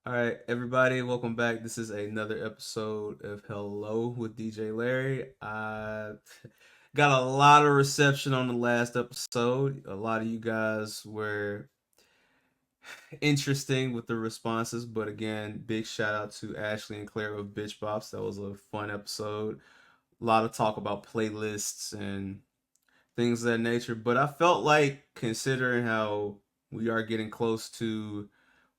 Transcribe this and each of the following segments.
All right, everybody, welcome back. This is another episode of Hello with DJ Larry. I got a lot of reception on the last episode. A lot of you guys were interesting with the responses, but again, big shout out to Ashley and Claire of Bitch Bops. That was a fun episode. A lot of talk about playlists and things of that nature. But I felt like, considering how we are getting close to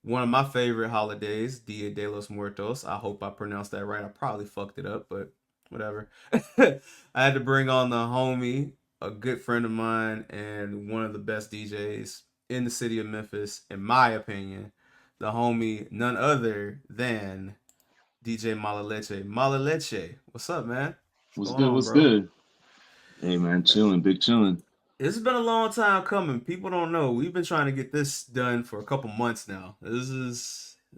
one of my favorite holidays, Dia de los Muertos. I hope I pronounced that right. I probably fucked it up, but whatever. I had to bring on the homie, a good friend of mine, and one of the best DJs in the city of Memphis, in my opinion. The homie, none other than DJ Mala Leche. Mala Leche, what's up, man? What's What's going good? on, What's bro? good? Hey man, chilling, big chilling. It's been a long time coming. People don't know. We've been trying to get this done for a couple months now. This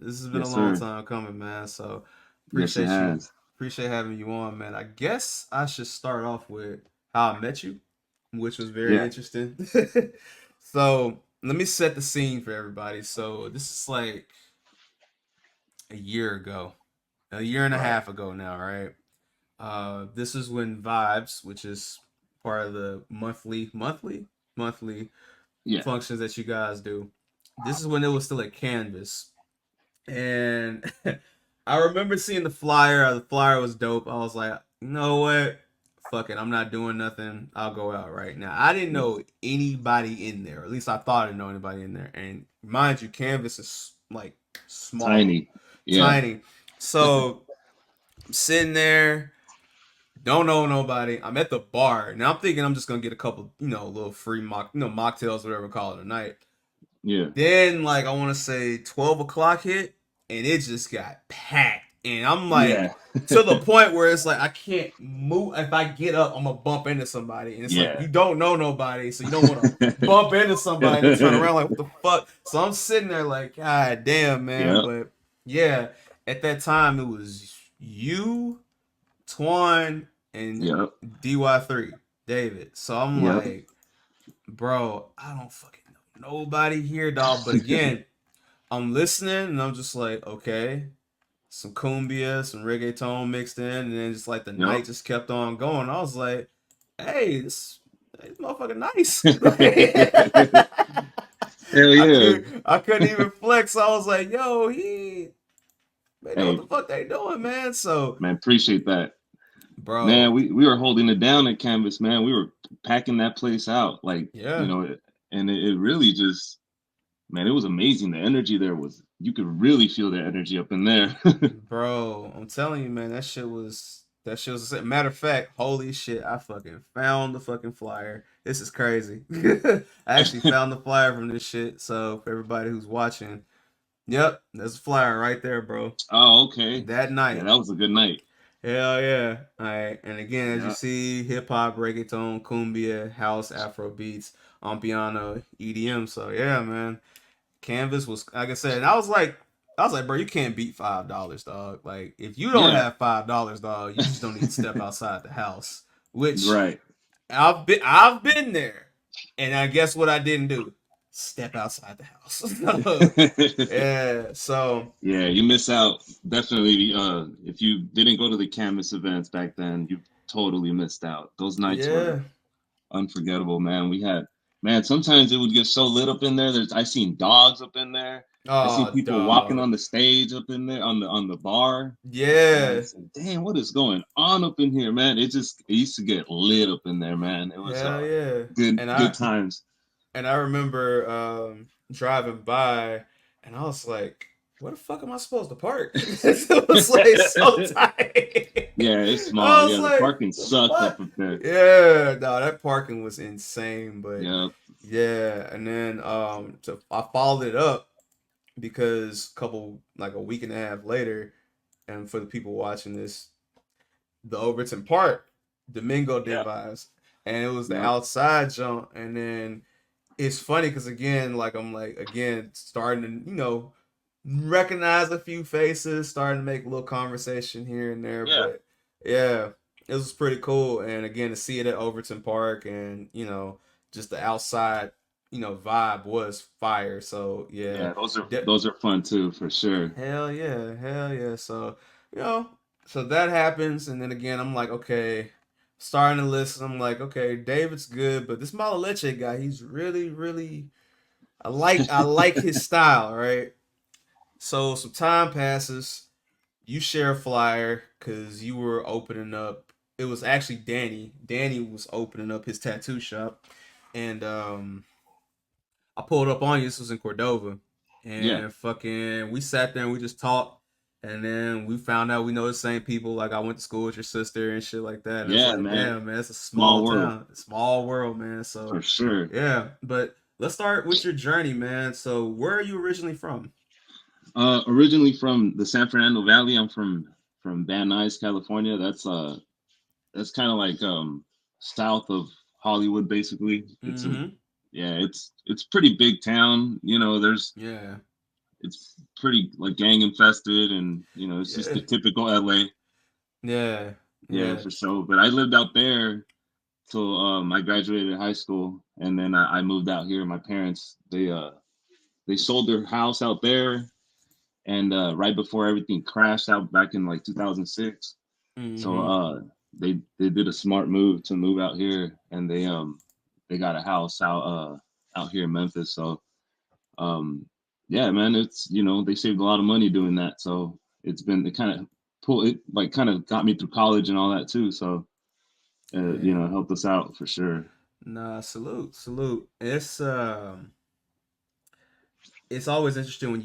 has been a Yes, long sir. time coming, man. So Yes, it appreciate you has. appreciate having you on, man. I guess I should start off with how I met you, which was very Yeah. interesting. So let me set the scene for everybody. So this is like a year ago, a year and a Right. half ago now, right? This is when Vibes, which is part of the monthly Yeah. functions that you guys do. This is when it was still at Canvas, and I remember seeing the flyer. The flyer was dope. I was like, you know what? Fuck it. I'm not doing nothing. I'll go out right now. I didn't Yeah. know anybody in there. At least I thought I didn't know anybody in there. And mind you, Canvas is like small, Tiny. Yeah. tiny. So I'm sitting there, don't know nobody. I'm at the bar. Now I'm thinking I'm just gonna get a couple, little free mocktails, whatever we call it, a night. Yeah. Then, like, I want to say 12 o'clock hit, and it just got packed. And I'm like, Yeah. to the point where it's like, I can't move. If I get up, I'm going to bump into somebody. And it's like, Yeah. you don't know nobody, so you don't want to bump into somebody and then turn around, like, what the fuck? So I'm sitting there, like, God damn, man. Yep. But yeah, at that time, it was you, Twan, and Yep. DY3, David. So I'm Yep. like, bro, I don't fucking know nobody here, dog. But again, I'm listening and I'm just like, okay, some cumbia, some reggaeton mixed in, and then just like the Yep. night just kept on going. I was like, hey, this motherfucker nice. Hell I yeah. could I couldn't even flex. I was like, yo, they know what Hey, the fuck they doing, man. So, man, appreciate that. Man, bro, we were holding it down at Canvas, man. We were packing that place out. yeah, And it really just, man, it was amazing. The energy there was, you could really feel the energy up in there. bro, I'm telling you, man, that shit was. Matter of fact, holy shit, I fucking found the fucking flyer. This is crazy. I actually found the flyer from this shit. So for everybody who's watching, yep, there's a flyer right there, bro. Oh, okay. That Yeah, night. that was a good night. Hell yeah. All right. And again, as you Yeah. see, hip hop, reggaeton, cumbia, house, afro beats, on piano, EDM. So yeah, man. Canvas was, like I said, and I was like, bro, you can't beat $5, dog. Like, if you don't Yeah. have $5, dog, you just don't need to step outside the house. Which Right. I've been there, and I guess what I didn't do, step outside the house. Yeah. So Yeah, you miss out. Definitely, if you didn't go to the Canvas events back then, you totally missed out. Those nights were yeah. unforgettable, man. Man, sometimes it would get so lit up in there. I seen dogs up in there. I seen Oh, people walking dog. on the stage up in there on the bar. And I Yeah. said, damn, what is going on up in here, man? It used to get lit up in there, man. It was Hell yeah. And good I times. and I remember driving by, and I was like, "Where the fuck am I supposed to park?" It was like so tight. Yeah, it's small. I was Yeah, the like, parking "The sucked fuck?" up there. Yeah, no, that parking was insane. But Yeah. yeah, and then so I followed it up because like a week and a half later, and for the people watching this, the Overton Park, Domingo did Yeah. vibes, and it was the Yep. outside jump, and then it's funny because again, like I'm like again starting to recognize a few faces, starting to make a little conversation here and there, Yeah. but yeah, it was pretty cool. And again, to see it at Overton Park and just the outside. vibe was fire. So yeah, Yeah, those are de- those are fun too, for sure. hell yeah, hell yeah. So you know, so that happens, and then again, I'm like, okay, starting to listen. I'm like, okay, David's good, but this Mala Leche guy, he's really, really. I like his style, right? So some time passes. You share a flyer because you were opening up. It was actually Danny. Danny was opening up his tattoo shop, and I pulled up on you. This was in Cordova, Yeah, and fucking, we sat there and we just talked, and then we found out we know the same people. Like I went to school with your sister and shit like that. And it's yeah, like, man. damn, man, it's a small Small world, town, small world, man. So, for sure. yeah. But let's start with your journey, man. So, where are you originally from? Originally from the San Fernando Valley. I'm from Van Nuys, California. That's kind of like south of Hollywood, basically. It's a Mm-hmm. Yeah, it's pretty big town. Yeah. It's pretty like gang infested, and it's just Yeah. the typical LA. Yeah. Yeah, Yeah. for sure. But I lived out there till I graduated high school, and then I moved out here. My parents they sold their house out there, and right before everything crashed out back in like 2006. So Mm-hmm. they did a smart move to move out here, and they got a house out here in Memphis. So um yeah, man, it's they saved a lot of money doing that. So it kind of pull it like kind of got me through college and all that too. So Yeah. it helped us out for sure. Nah, salute, salute. It's always interesting when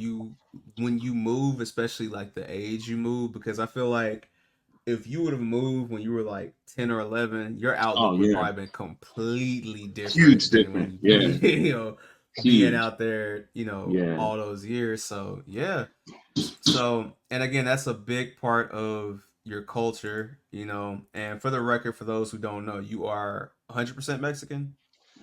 you move, especially like the age you move, because I feel like if you would have moved when you were like 10 or 11, your Oh outlook would yeah, probably been completely huge different than different. when Yeah, being huge. out there, Yeah, all those years. So, yeah. So, and again, that's a big part of your culture. And for the record, for those who don't know, you are 100% Mexican,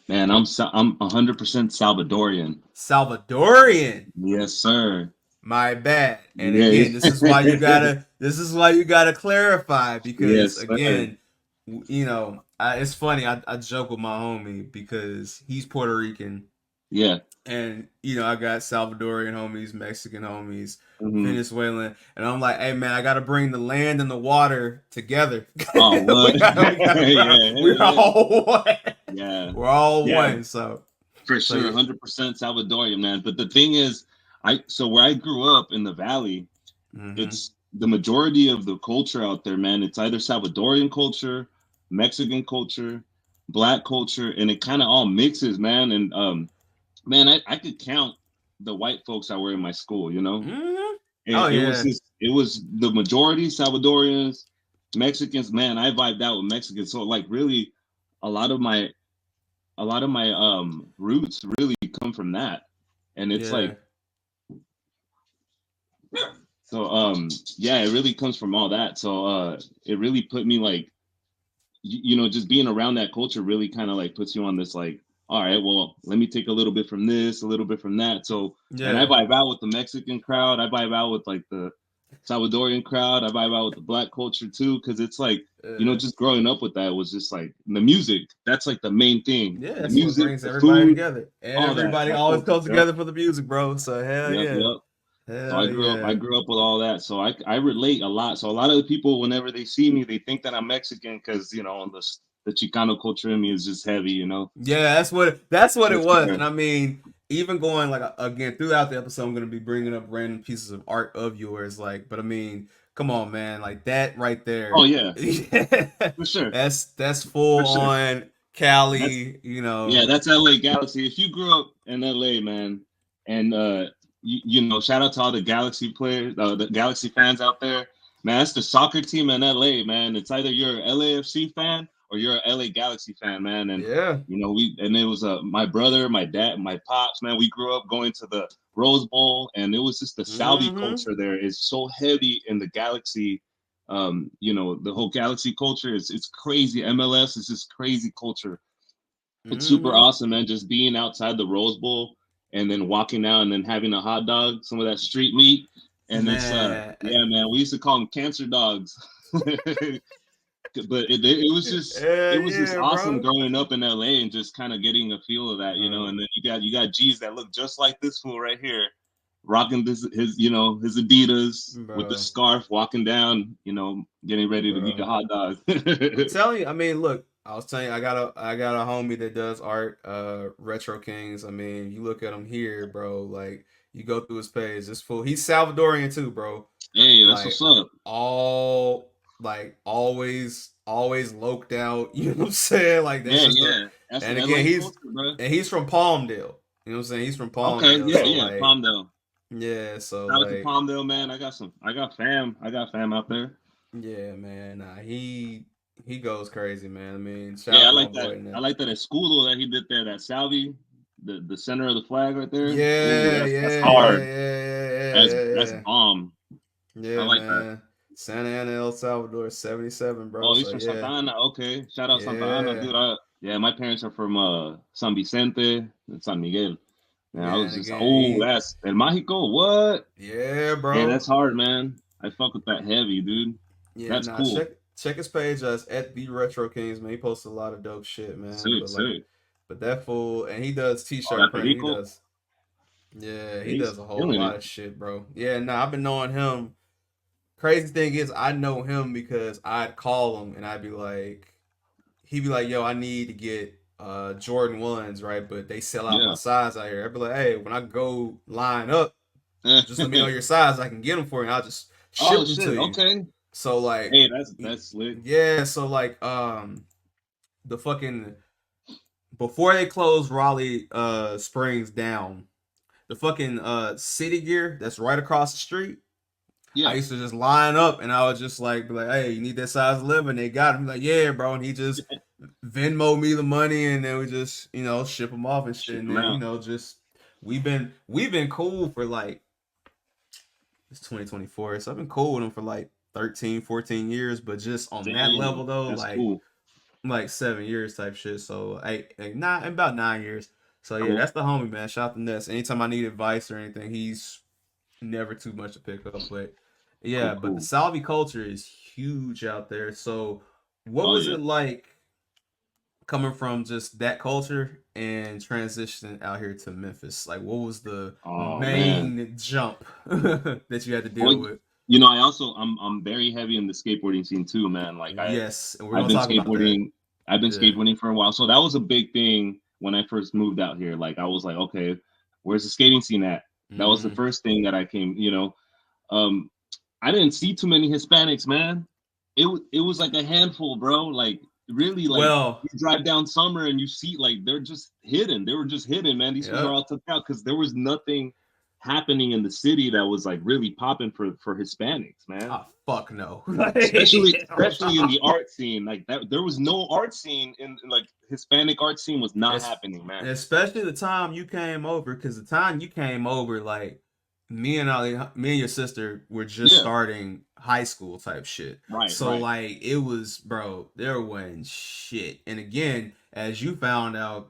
man, I'm 100% Salvadorian. Salvadorian. Yes, sir. My bad. And Yeah, again, this is why you gotta clarify because yes, sir. again, it's funny. I joke with my homie because he's Puerto Rican, Yeah. and I got Salvadorian homies, Mexican homies, Hmm. Venezuelan, and I'm like, hey man, I gotta bring the land and the water together. Oh, we what? got, we got, Yeah, hell we're yeah. all one. Yeah, We're all yeah, one. So, for so sure, yeah. 100% Salvadorian, man. But the thing is, so where I grew up in the valley, Mm-hmm. it's the majority of the culture out there, man. It's either Salvadorian culture, Mexican culture, Black culture, and it kind of all mixes, man. And man, I could count the white folks that were in my school, Mm-hmm. Oh It was yeah. just it was the majority Salvadorians, Mexicans. Man, I vibed out with Mexicans. So like really, a lot of my roots really come from that, and it's Yeah. like so yeah, it really comes from all that. So it really put me like just being around that culture really kind of like puts you on this like, all right, well, let me take a little bit from this, a little bit from that. So, and I Yeah. vibe out with the Mexican crowd. I vibe out with like the Salvadorian crowd. I vibe out with the Black culture too, because it's like, Uh, just growing up with that was just like the music. That's like the main thing. Yeah, The that's what music, brings the everybody food, together. all Everybody that always culture. comes Yep, together for the music, bro. So hell yep, yeah. yep. So Hell I yeah. grew up with all that. So I relate a lot. So a lot of the people, whenever they see me, they think that I'm Mexican because the Chicano culture in me is just heavy. Yeah, that's what For it was. sure. And I mean, even going like again throughout the episode, I'm gonna be bringing up random pieces of art of yours. Like, but I mean, come on, man, like that right Oh there. yeah, for sure, That's for full sure. on That's Cali. Yeah, that's LA Galaxy. If you grew up in LA, man, and shout out to all the Galaxy players, the Galaxy fans out there, man. That's the soccer team in LA, man. It's either you're an LAFC fan or you're an LA Galaxy fan, man. And Yeah. it was my brother, my dad, my pops, man. We grew up going to the Rose Bowl, and it was just the Saudi Mm-hmm. culture there is so heavy in the Galaxy. The whole Galaxy culture is it's crazy. MLS is just crazy culture. It's super Mm-hmm. awesome, man. Just being outside the Rose Bowl and then walking out and then having a hot dog, some of that street meat, and it's Man, yeah, man. We used to call them cancer dogs. But it was just Yeah, awesome bro. growing up in LA and just kind of getting a feel of that, Uh, and then you got G's that look just like this fool right here, rocking his Adidas with the bro, scarf, walking down, getting ready to eat a bro. hot dog. I'm telling you. I mean, look. I was telling you, I got a homie that does art, Retro Kings. I mean, you look at him here, bro. Like you go through his page, this fool. He's Salvadorian too, bro. Hey, that's what's Like up. all, like always loked out. You know what I'm saying? Like that's Yeah, just the. yeah, that's And LA again, he's culture, bro. and he's from Palmdale. You know what I'm saying? He's from Okay, Palmdale. yeah, So yeah, like, Palmdale. yeah. So Shout out to like, Palmdale, man. I got fam out there. yeah, man. Nah, he goes crazy, man. I mean, shout Yeah, out I to my like that. boy in I that. like that at school though that he did there. That Salvi, the center of the flag right there. Ooh, Yeah, that's yeah, hard. yeah, yeah, yeah, That's yeah, bomb. yeah. I Yeah, like that. man. Santa Ana, El Salvador, 77, bro. Oh, he's So from Santa yeah, Ana. Okay, shout out Santa Ana, yeah, dude. Yeah, my parents are from San Vicente and San Miguel. And I yeah. was And just again, oh, that's El Mágico. What? yeah, Hey, bro. that's hard, man. I fuck with that heavy, dude. Yeah, That's nah. cool. Check his page as at the Retro Kings, man. He posts a lot of dope shit, man. Sick, But like, sick. but that fool, and he does Oh, t-shirt that printing. He Perico. does, yeah, he He's does a whole killing lot it. of shit, bro. Yeah, nah. I've been knowing him. Crazy thing is, I know him because I'd call him and I'd be like, he'd be like, "Yo, I need to get Jordan ones, right? But they sell out my Yeah. size out here." I'd be like, "Hey, when I go line up, just let me know your size. I can get them for you. And I'll just Oh ship them shit. to you." Okay. So like, Hey, that's slick. yeah. So like, the fucking before they closed Raleigh Springs down, the fucking City Gear that's right across the street. I Yeah. used to just line up and I would just like be like, "Hey, you need that size 11?" They got him. Like, "Yeah, bro." And he just Venmo me the money and then we just, ship them off and shit. Ship And him then, out. just we've been cool for like it's 2024. So I've been cool with them for like 13, 14 years, but just on that level Dang, though, that's like cool. 7 years type shit. So not about 9 years. So yeah, Cool. that's the homie, man. Shout out to Ness. Anytime I need advice or anything, he's never too much to pick up. But Cool. yeah, but the Cool. Salvi culture is huge out there. So what Oh was yeah. it like coming from just that culture and transitioning out here to Memphis? Like, what was the Oh man. main jump that you had to Well, deal with? I'm very heavy in the skateboarding scene too, man. Like Yes, and we're I've gonna been talk about that. skateboarding. I've been Yeah. skateboarding for a while, so that was a big thing when I first moved out here. Like I was like, okay, where's the skating scene at? That was the Mm-hmm. first thing that I came. Um, I didn't see too many Hispanics, man. It was like a handful, bro. Like really, like Well, you drive down Summer and you see like they're just hidden. They were just hidden, man. These fools are yep. all took out because there was nothing happening in the city that was like really popping for Hispanics, man. Ah, fuck no. Especially Hell especially in no. the art scene, like that. There was no art scene in like Hispanic art scene was not Es- happening, man. Especially the time you came over, because the time you came over, like me and your sister were just Yeah, starting high school type shit. right, So right. like it was, bro, there wasn't shit. And again, as you found out,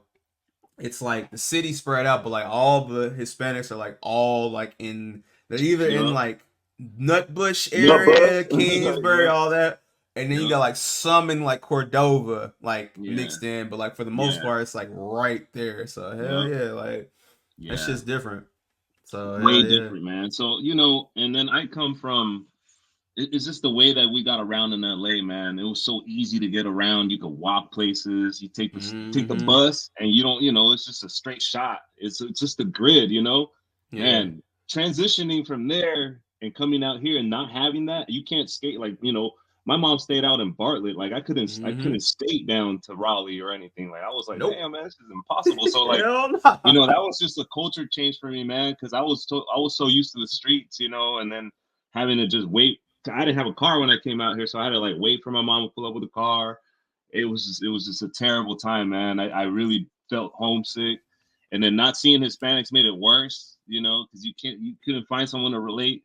it's like the city spread out, but like all the Hispanics are like all like they're either in Yep. like Nutbush Yep. area, Kingsbury, Yep. all that. And then you Yep. got like some in like Cordova, like Yeah. mixed in, but like for the most Yeah. part, it's like right there. So hell Yep. yeah, like that Yeah. shit's different. So hell Way yeah. different, man. So, and then I come from it's just the way that we got around in LA, man. It was so easy to get around. You could walk places. You take the Mm-hmm. bus, and you don't, it's just a straight shot. It's just a grid. Yeah. Man, transitioning from there and coming out here and not having that, you can't skate like, my mom stayed out in Bartlett. Like I Mm-hmm. couldn't skate down to Raleigh or anything. Like I was like, Nope. damn, man, this is impossible. So like, Hell no. that was just a culture change for me, man, because I was so used to the streets, and then having to just wait. I didn't have a car when I came out here, so I had to like wait for my mom to pull up with a car. It was just a terrible time, man. I really felt homesick, and then not seeing Hispanics made it worse, because you couldn't find someone to relate,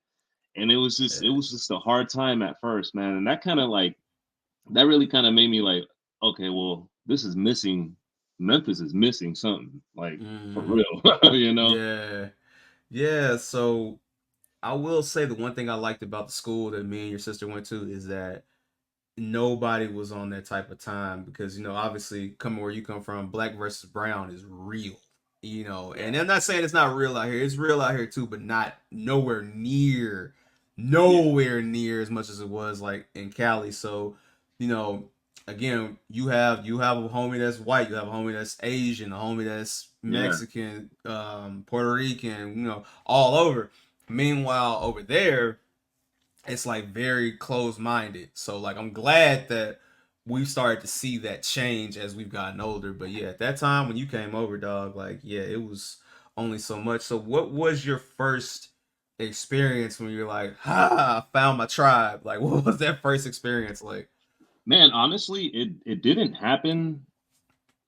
and it was just a hard time at first, man, and that really kind of made me like, okay, well, this is missing. Memphis is missing something, like for Mm-hmm. real. Yeah. Yeah. So I will say the one thing I liked about the school that me and your sister went to is that nobody was on that type of time because obviously coming where you come from, black versus brown is real. And Yeah. I'm not saying it's not real out here. It's real out here too, but not Yeah. nowhere near as much as it was like in Cali. So, you know, again, you have a homie that's white, you have a homie that's Asian, a homie that's Yeah. Mexican, Puerto Rican, all over. Meanwhile, over there, it's like very closed minded. So like I'm glad that we've started to see that change as we've gotten older. But yeah, at that time when you came over, dog, like yeah, it was only so much. So what was your first experience when you're like, ha, I found my tribe? Like what was that first experience like? Man, honestly, it didn't happen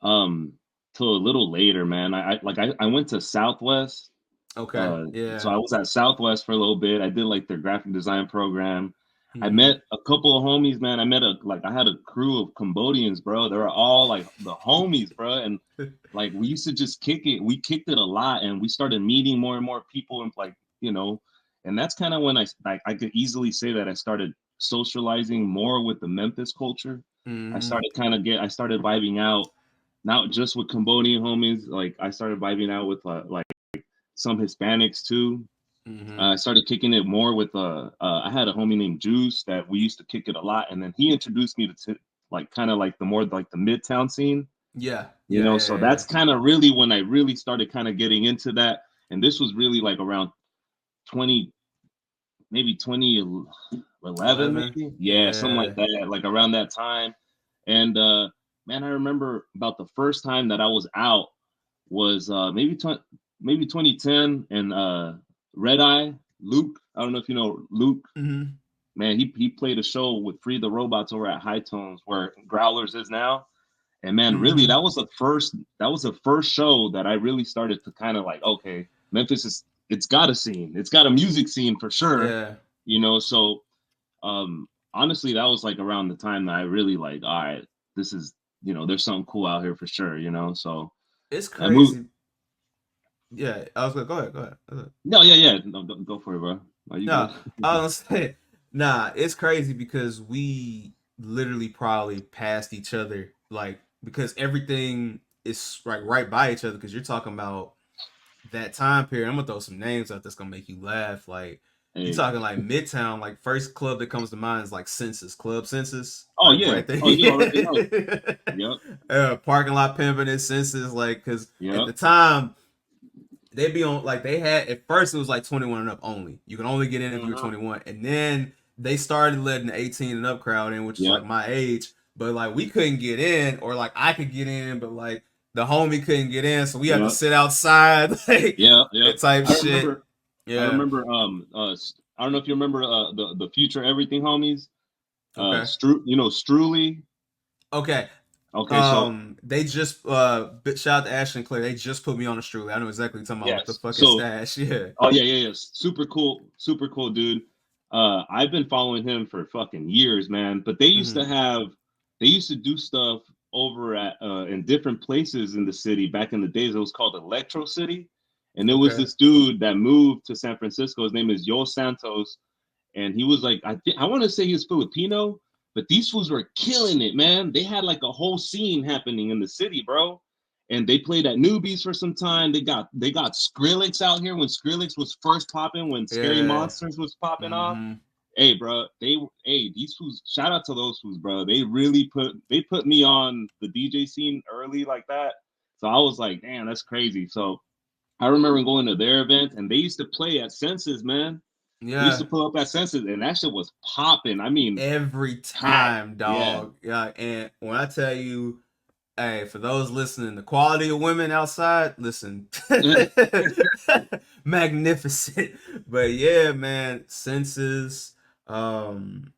um till a little later, man. I went to Southwest. Okay. So Yeah. I was at Southwest for a little bit. I did like their graphic design program. I Mm-hmm. met a couple of homies, man. I had a crew of Cambodians, bro. They were all like the homies, bro. And like we used to just kick it. We kicked it a lot, and we started meeting more and more people, and like and that's kind of when I could easily say that I started socializing more with the Memphis culture. Mm-hmm. I started vibing out, not just with Cambodian homies. Like I started vibing out with like some Hispanics too. Mm-hmm. I started kicking it more with I had a homie named Juice that we used to kick it a lot, and then he introduced me to like kind of like the more like the Midtown scene, Yeah. Yeah. So Yeah. Yeah. that's kind of really when I really started kind of getting into that, and this was really like around 20, maybe 2011, 11. maybe, yeah, something like Yeah. that, like around that time. And man, I remember about the first time that I was out was maybe 2010, and Red Eye Luke. I don't know if you know Luke. Mm-hmm. Man, he played a show with Free the Robots over at High Tones where Growlers is now. And man, really, Mm-hmm. that was the first show that I really started to kind of like, okay, Memphis is it's got a scene, it's got a music scene for sure, Yeah. So honestly, that was like around the time that I really like, all right, this is there's something cool out here for sure, So It's I moved. crazy. Yeah, I was gonna go ahead. Go ahead. No, yeah, yeah. No, go for it, bro. Are you good? No, I was gonna say, nah, it's crazy because we literally probably passed each other, like because everything is right by each other. Because you're talking about that time period. I'm gonna throw some names out that's gonna make you laugh. Like you Hey. talking like Midtown. Like first club that comes to mind is like Census Club Census, Oh like yeah. right Oh, you already know. there. Yep. Parking lot pimping at Census, like because at Yep. the time they'd be on like they had at first it was like 21 and up only. You can only get in if you were Uh-huh. 21, and then they started letting the 18 and up crowd in, which is Yep. like my age. But like we couldn't get in, or like I could get in, but like the homie couldn't get in, so we had to Yep. sit outside, like Yep. Yep. that type I shit. remember. I Yeah. remember. I don't know if you remember the future everything homies. Okay. Struli. Okay. Okay, so They just shout out to Ashley and Claire. They just put me on the street. I know exactly what you're talking about with the yes. fucking So stash. Yeah. oh yeah, yeah, yeah. Super cool dude. I've been following him for fucking years, man. But Mm-hmm. they used to do stuff over at in different places in the city back in the days. It was called Electro City, and there was Okay. this dude that moved to San Francisco. His name is Yo Santos, and he was like, I want to say he was Filipino, but these fools were killing it, man. They had like a whole scene happening in the city, bro. And they played at Newbies for some time. They got Skrillex out here when Skrillex was first popping, when Scary Yeah. Monsters was popping off. Mm-hmm. Hey, bro, these fools. Shout out to those fools, bro. They put me on the DJ scene early like that. So I was like, damn, that's crazy. So I remember going to their event, and they used to play at Senses, man. They used to Yeah. pull up at Senses, and that shit was popping. I mean, Every packed. time, Yeah. dog. Yeah, and when I tell you, hey, for those listening, the quality of women outside, listen, magnificent. But yeah, man, senses. Um,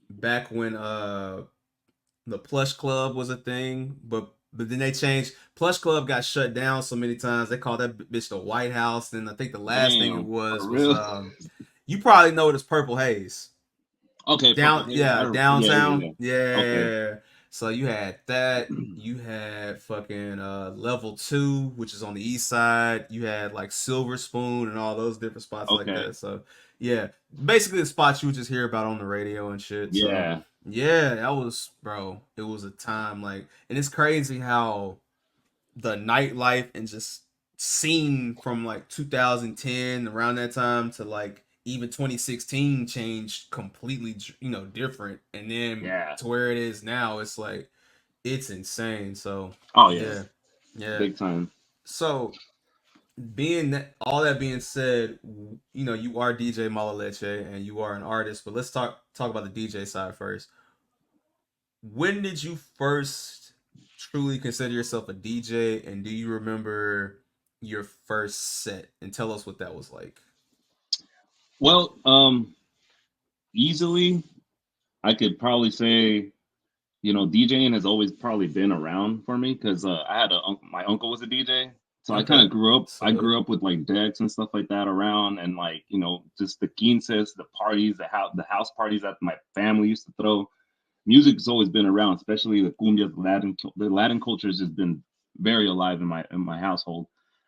back when the Plush Club was a thing, but then they changed. Plush Club got shut down so many times. They called that bitch the White House. And I think the last thing it Damn. was For real. you probably know it as Purple Haze. Okay, Purple Down, Haze. yeah, Yeah, yeah, downtown, yeah. Okay. yeah. So you had that. You had fucking level two, which is on the east side. You had like Silver Spoon and all those different spots like Okay. that. So yeah, basically the spots you would just hear about on the radio and shit. So Yeah. Yeah, that was, bro. It was a time like, and it's crazy how the nightlife and just scene from like 2010 around that time to like even 2016 changed completely, different. And then Yeah. to where it is now, it's like it's insane. So Oh yeah, yeah, yeah. big time. So being that, all that being said, you are DJ Mala Leche and you are an artist, but let's talk about the DJ side first. When did you first truly consider yourself a DJ, and do you remember your first set? And tell us what that was like. Well, easily I could probably say, DJing has always probably been around for me because I had my uncle was a DJ, so I kind Okay, of grew up. I salute. grew up with like decks and stuff like that around, and like just the quinces, the parties, the house parties that my family used to throw. Music's always been around, especially the cumbia, the Latin culture has just been very alive in my household.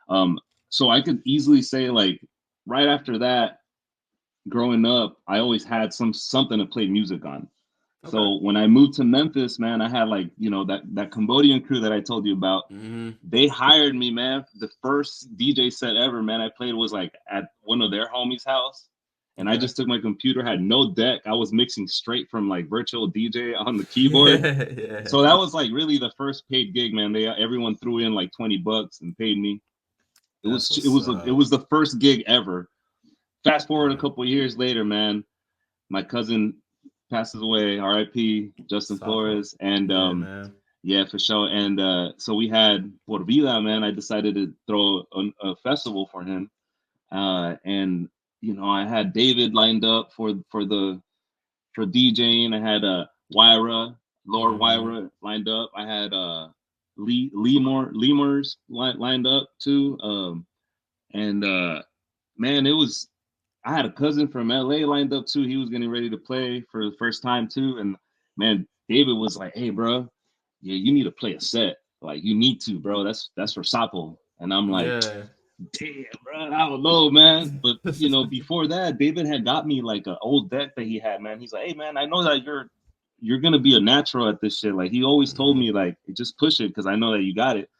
Um, so I could easily say like right after that, growing up, I always had something to play music on. Okay. So when I moved to Memphis, man, I had like that Cambodian crew that I told you about. Mm-hmm. They hired me, man. The first DJ set ever, man, I played was like at one of their homies' house. And I Okay. just took my computer, had no deck. I was mixing straight from like virtual DJ on the keyboard. Yeah, yeah. So that was like really the first paid gig, man. Everyone threw in like $20 and paid me. It That's was it what's was it up. was the first gig ever. Fast forward a Yeah. couple of years later, man, my cousin passes away, R.I.P. Justin Suffer. Flores, and Yeah, man. yeah, for sure. And so we had Por Vida, man. I decided to throw a festival for him, and I had David lined up for DJing. I had Wyra, Lord Mm-hmm. Wyra lined up. I had Lemurs lined up too. And man, it was I had a cousin from LA lined up too. He was getting ready to play for the first time too. And man, David was like, "Hey, bro, yeah, you need to play a set. Like, you need to, bro. That's for Sapo." And I'm like, Yeah. "Damn, bro, I don't know, man." But before that, David had got me like an old deck that he had. Man, he's like, "Hey, man, I know that you're gonna be a natural at this shit." Like, he always told Mm-hmm. me like, "Just push it, because I know that you got it."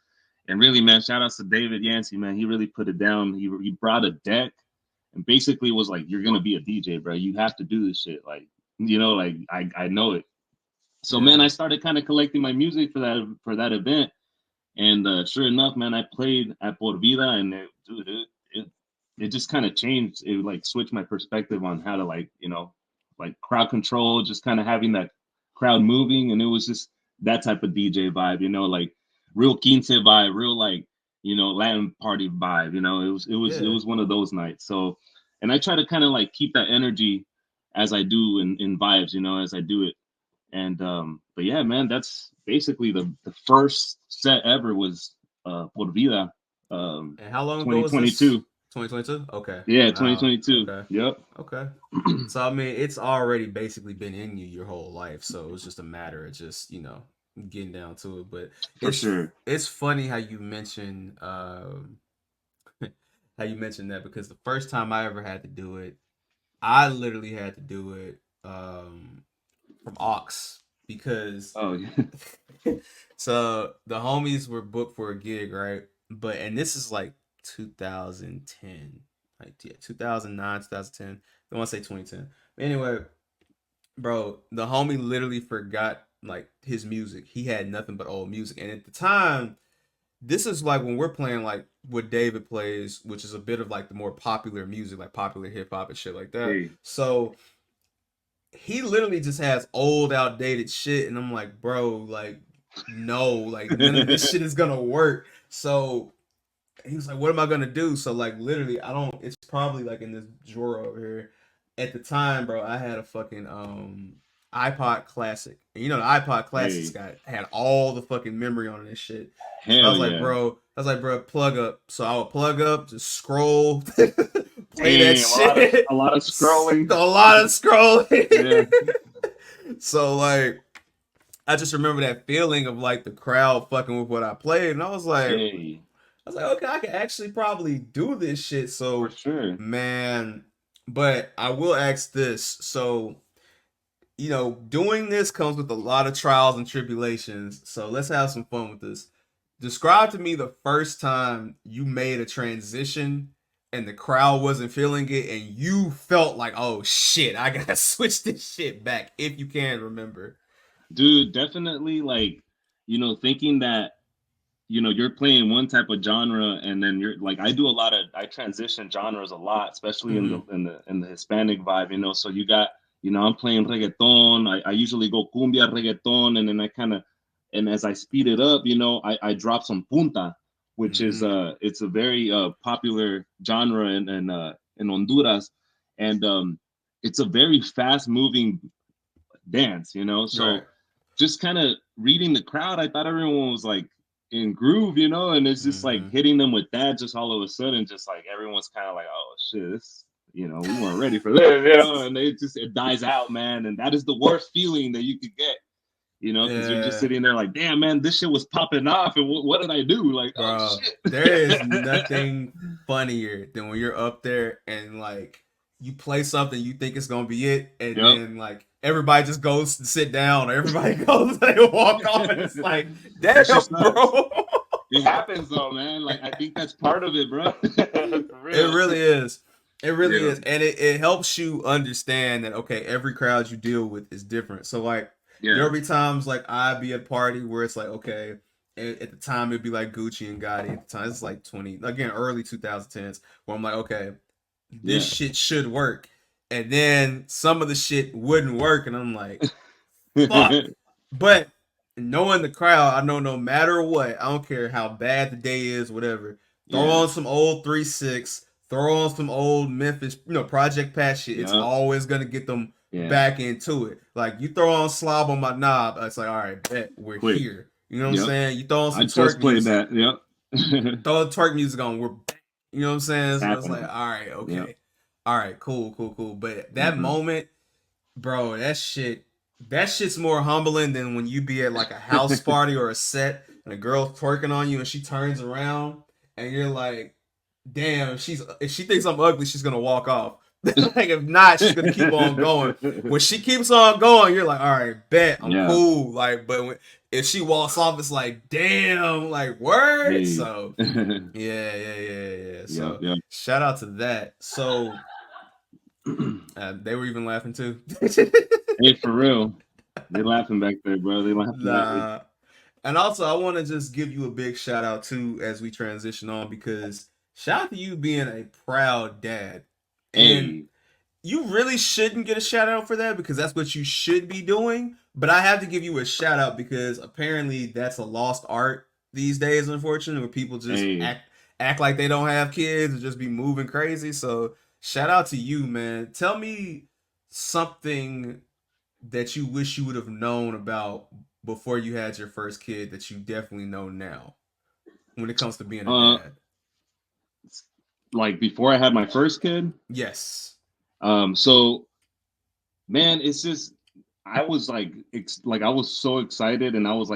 And really, man, shout outs to David Yancey, man. He really put it down. He brought a deck and basically was like, "You're gonna be a DJ, bro. You have to do this shit." Like, like I know it. So man, Yeah. I started kind of collecting my music for that event, and sure enough, man, I played at Por Vida, and dude, it just kind of changed. It like switched my perspective on how to like crowd control, just kind of having that crowd moving, and it was just that type of DJ vibe, like real quince vibe, real like Latin party vibe. It Yeah. was one of those nights. So, and I try to kind of like keep that energy as I do in vibes, as I do it. And but yeah, man, that's basically the first set ever was Por Vida, And how long ago was this? 2022. 2022? Okay. Yeah, Wow. 2022. Okay. Yep. Okay. So I mean, it's already basically been in you your whole life. So it was just a matter of just getting down to it. But For it's sure. it's funny how you mentioned how you mentioned that, because the first time I ever had to do it, I literally had to do it from aux, because Oh yeah. so the homies were booked for a gig, right? And this is like 2010, like, yeah, 2009, 2010. I want to say 2010. Anyway, bro, the homie literally forgot like his music. He had nothing but old music, and at the time, this is like when we're playing like what David plays, which is a bit of like the more popular music, like popular hip hop and shit like that. Hey. So he literally just has old, outdated shit, and I'm like, bro, like, no, like none of this shit is gonna work. So he was like, what am I gonna do? So like literally, I don't. It's probably like in this drawer over here. At the time, bro, I had a fucking iPod Classic, and the iPod Classics Hey. got had all the fucking memory on this shit. So Hell yeah. plug up. So I would plug up, just scroll, play that Damn. A lot of shit. a lot of scrolling. A lot of Yeah. scrolling. So like I just remember that feeling of like the crowd fucking with what I played, and Hey. I was like, okay, I can actually probably do this shit. For So, sure. man, but I will ask this. So, doing this comes with a lot of trials and tribulations. So let's have some fun with this. Describe to me the first time you made a transition and the crowd wasn't feeling it and you felt like, oh shit, I gotta switch this shit back if you can remember. Dude, definitely like, thinking that you're playing one type of genre, and then you're like, I transition genres a lot, especially in the Mm-hmm. in the in the Hispanic vibe, so you got, I'm playing reggaeton. I usually go cumbia reggaeton, and then and as I speed it up, I drop some punta, which is Mm-hmm. it's a very popular genre in Honduras, and it's a very fast moving dance, Right. so just kind of reading the crowd, I thought everyone was like in groove, and it's just like Mm-hmm. hitting them with that, just all of a sudden, just like everyone's kind of like, oh shit, this, we weren't ready for this, and it dies out, man, and that is the worst feeling that you could get, because you're just Yeah. sitting there like, damn, man, this shit was popping off, and what did I do? Like, oh Bro, there is shit. nothing funnier than when you're up there and like you play something you think it's gonna be it, and Yep. then like everybody just goes to sit down or everybody goes and walk off, and it's like, damn, That shit sucks. bro. It happens though, man. Like I think that's part of it, bro. For It real. really is. It really Yeah. is. And it helps you understand that, okay, every crowd you deal with is different. So, like, Yeah. there'll be times like I'd be at a party where it's like, okay, at the time it'd be like Gucci and Gotti. At the time, it's like 20, again, early 2010s, where I'm like, okay, this Yeah. shit should work. And then some of the shit wouldn't work. And I'm like, fuck. But knowing the crowd, I know no matter what, I don't care how bad the day is, whatever. Throw Yeah. on some old 3-6, throw on some old Memphis, Project Pat shit. It's Yeah. always gonna get them Yeah. back into it. Like you throw on Slob on My Knob, it's like, all right, bet we're Quick. here. You know what I'm Yep. saying? You throw on I some just twerk played music, that. Yep. throw the twerk music on, we're back. You know what I'm saying? It's So it's like, happening. all right, Yep. okay, all right, cool, cool, cool. But that Mm-hmm. moment, bro, that shit's more humbling than when you be at like a house party or a set and a girl's twerking on you and she turns around and you're like, damn, if she thinks I'm ugly, she's gonna walk off. Like if not, she's gonna keep on going. When she keeps on going, you're like, all right, bet I'm Yeah. cool. Like, but if she walks off, it's like, damn, like word. Hey. So yeah, yeah, yeah, yeah. Yep. So Yep. shout out to that. So they were even laughing too. Hey, for real. They laughing back there, bro. They laughing heavy. Nah. And also, I want to just give you a big shout out too as we transition on because shout out to you being a proud dad. And Hey. you really shouldn't get a shout out for that because that's what you should be doing. But I have to give you a shout out because apparently that's a lost art these days, unfortunately, where people just Hey. act like they don't have kids and just be moving crazy. So shout out to you, man. Tell me something that you wish you would have known about before you had your first kid that you definitely know now when it comes to being a Uh, dad? like before I had my first kid. Yes. So man, it's just I was like I was so excited, and I was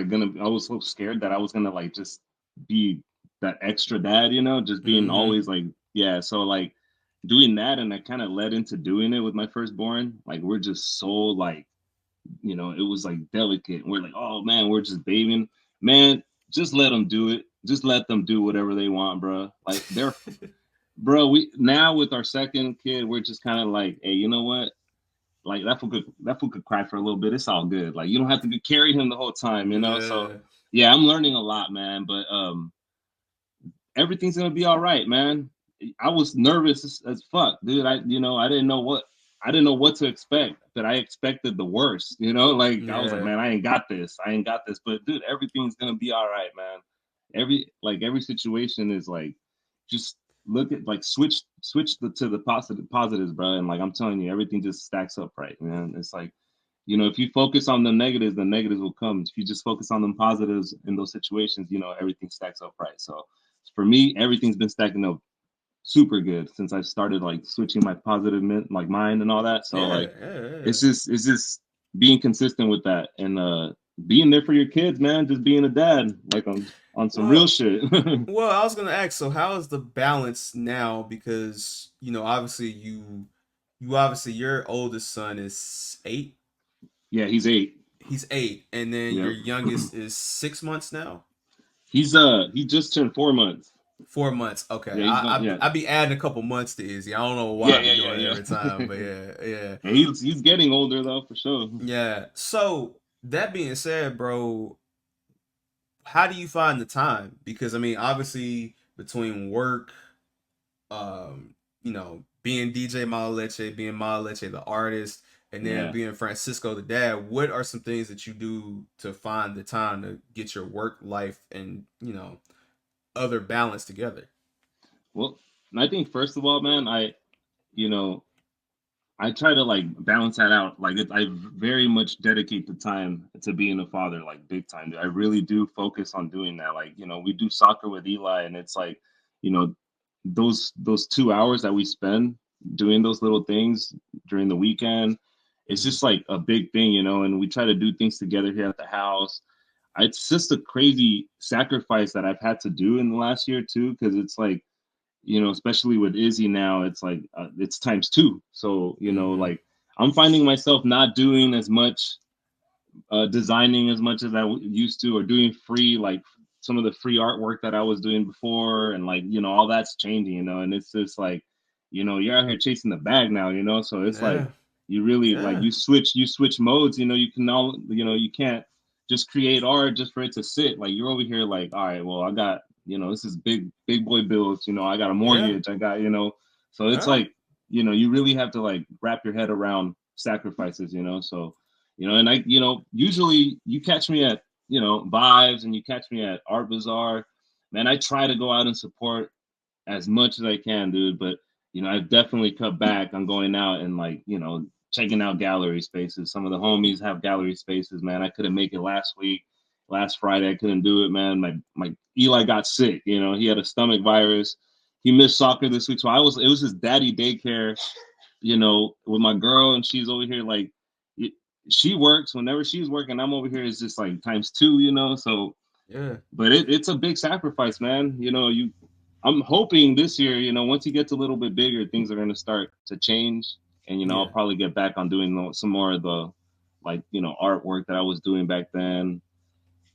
so scared that I was gonna like just be that extra dad, just being Mm-hmm. always like, yeah. So like doing that, and that kind of led into doing it with my firstborn. Like we're just so like, it was like delicate. We're like, oh man, we're just babying. Man, just let them do it. Just let them do whatever they want, bro. Like bro. We now with our second kid, we're just kind of like, hey, you know what? Like that fool could cry for a little bit. It's all good. Like you don't have to carry him the whole time, So Yeah. yeah, I'm learning a lot, man. But everything's gonna be all right, man. I was nervous as fuck, dude. I didn't know what to expect, but I expected the worst, Like I was like, Yeah. man, I ain't got this. I ain't got this. But dude, everything's gonna be all right, man. Every situation is like just look at like switch to the positives, bro. And like I'm telling you, everything just stacks up right, man. It's like, if you focus on the negatives will come. If you just focus on the positives in those situations, everything stacks up right. So for me, everything's been stacking up super good since I started like switching my positive like mind and all that. So Yeah. like Yeah. it's just being consistent with that, and being there for your kids, man. Just being a dad, like on some real Well, shit. I was gonna ask. So, how is the balance now? Because obviously you obviously your oldest son is 8. Yeah, he's 8. He's 8, and then your Yep. youngest is 6 months now. He just turned 4 months. 4 months. Okay, Yeah, he's going. Yeah, I be adding a couple months to Izzy. I don't know why yeah, I be yeah, doing it yeah, every yeah. time, but yeah, yeah, And he's getting older though, for sure. yeah. So that being said, bro, how do you find the time? Because I mean, obviously between work, being DJ Mala Leche, being Mala Leche the artist, and then Yeah. being Francisco the dad, what are some things that you do to find the time to get your work life and other balance together? Well, I think first of all, man, you know I try to like balance that out. Like I very much dedicate the time to being a father, like big time. I really do focus on doing that. Like we do soccer with Eli, and it's like you know those 2 hours that we spend doing those little things during the weekend. It's Mm-hmm. just like a big thing, and we try to do things together here at the house. It's just a crazy sacrifice that I've had to do in the last year too, because it's like especially with Izzy now, it's like it's times two. So Mm-hmm. like I'm finding myself not doing as much designing as much as used to, or doing free like some of the free artwork that I was doing before, and like all that's changing, and it's just like you're out here chasing the bag now, so it's like Yeah, you really like yeah, you switch modes, you can all you can't just create art just for it to sit. Like you're over here like, all right, well I got this is big boy bills, I got a yeah, mortgage, I got so it's yeah, like you really have to like wrap your head around sacrifices, so and usually you catch me at, Vibes, and you catch me at Art Bazaar. Man, I try to go out and support as much as I can, dude. But, I've definitely cut back on going out and like, checking out gallery spaces. Some of the homies have gallery spaces, man. I couldn't make it last week. Last Friday, I couldn't do it, man. My Eli got sick, he had a stomach virus. He missed soccer this week. So it was his daddy daycare, with my girl, and she's over here like she works whenever she's working. I'm over here is just like times two, So, yeah, but it's a big sacrifice, man. I'm hoping this year, once he gets a little bit bigger, things are going to start to change, and I'll yeah, probably get back on doing some more of the like artwork that I was doing back then.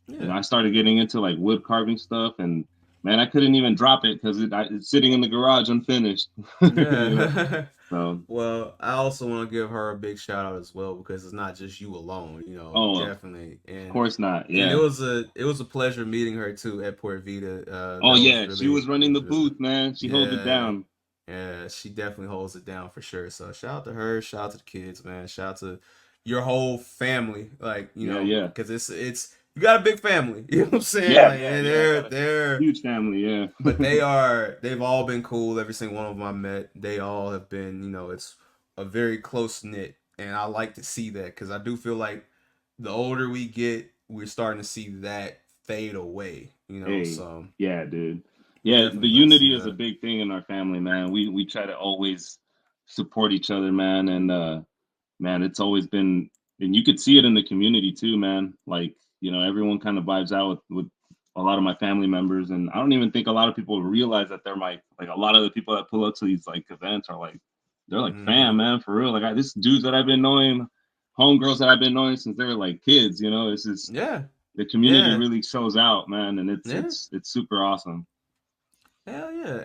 yeah, I started getting into like wood carving stuff, and man, I couldn't even drop it because it's sitting in the garage unfinished. yeah. So, Well, I also want to give her a big shout out as well because it's not just you alone, oh, of definitely. course not. And Yeah. it was a pleasure meeting her too at Port Vita. Oh yeah, she was It running the was really, booth, man. She holds it yeah, down. yeah. She definitely holds it down for sure. So shout out to her. Shout out to the kids, man. Shout out to your whole family. Like Yeah, yeah, because it's you got a big family. You know what I'm saying? yeah, Like yeah, yeah. I got a they're huge family. Yeah, but they've all been cool. Every single one of them I met, they all have been, it's a very close knit, and I like to see that because I do feel like the older we get, we're starting to see that fade away. hey, So yeah, dude. Yeah, the definitely glad to see unity is a that. big thing in our family, man. We try to always support each other, man, and man, it's always been, and you could see it in the community too, man. Like everyone kind of vibes out with a lot of my family members, and I don't even think a lot of people realize that they're my like a lot of the people that pull up to these like events are like they're like Mm-hmm. fam, man, for real. Like this dudes that I've been knowing, homegirls that I've been knowing since they were like kids. It's just Yeah, the community yeah, really shows out, man, and it's yeah. it's it's super awesome. Hell yeah,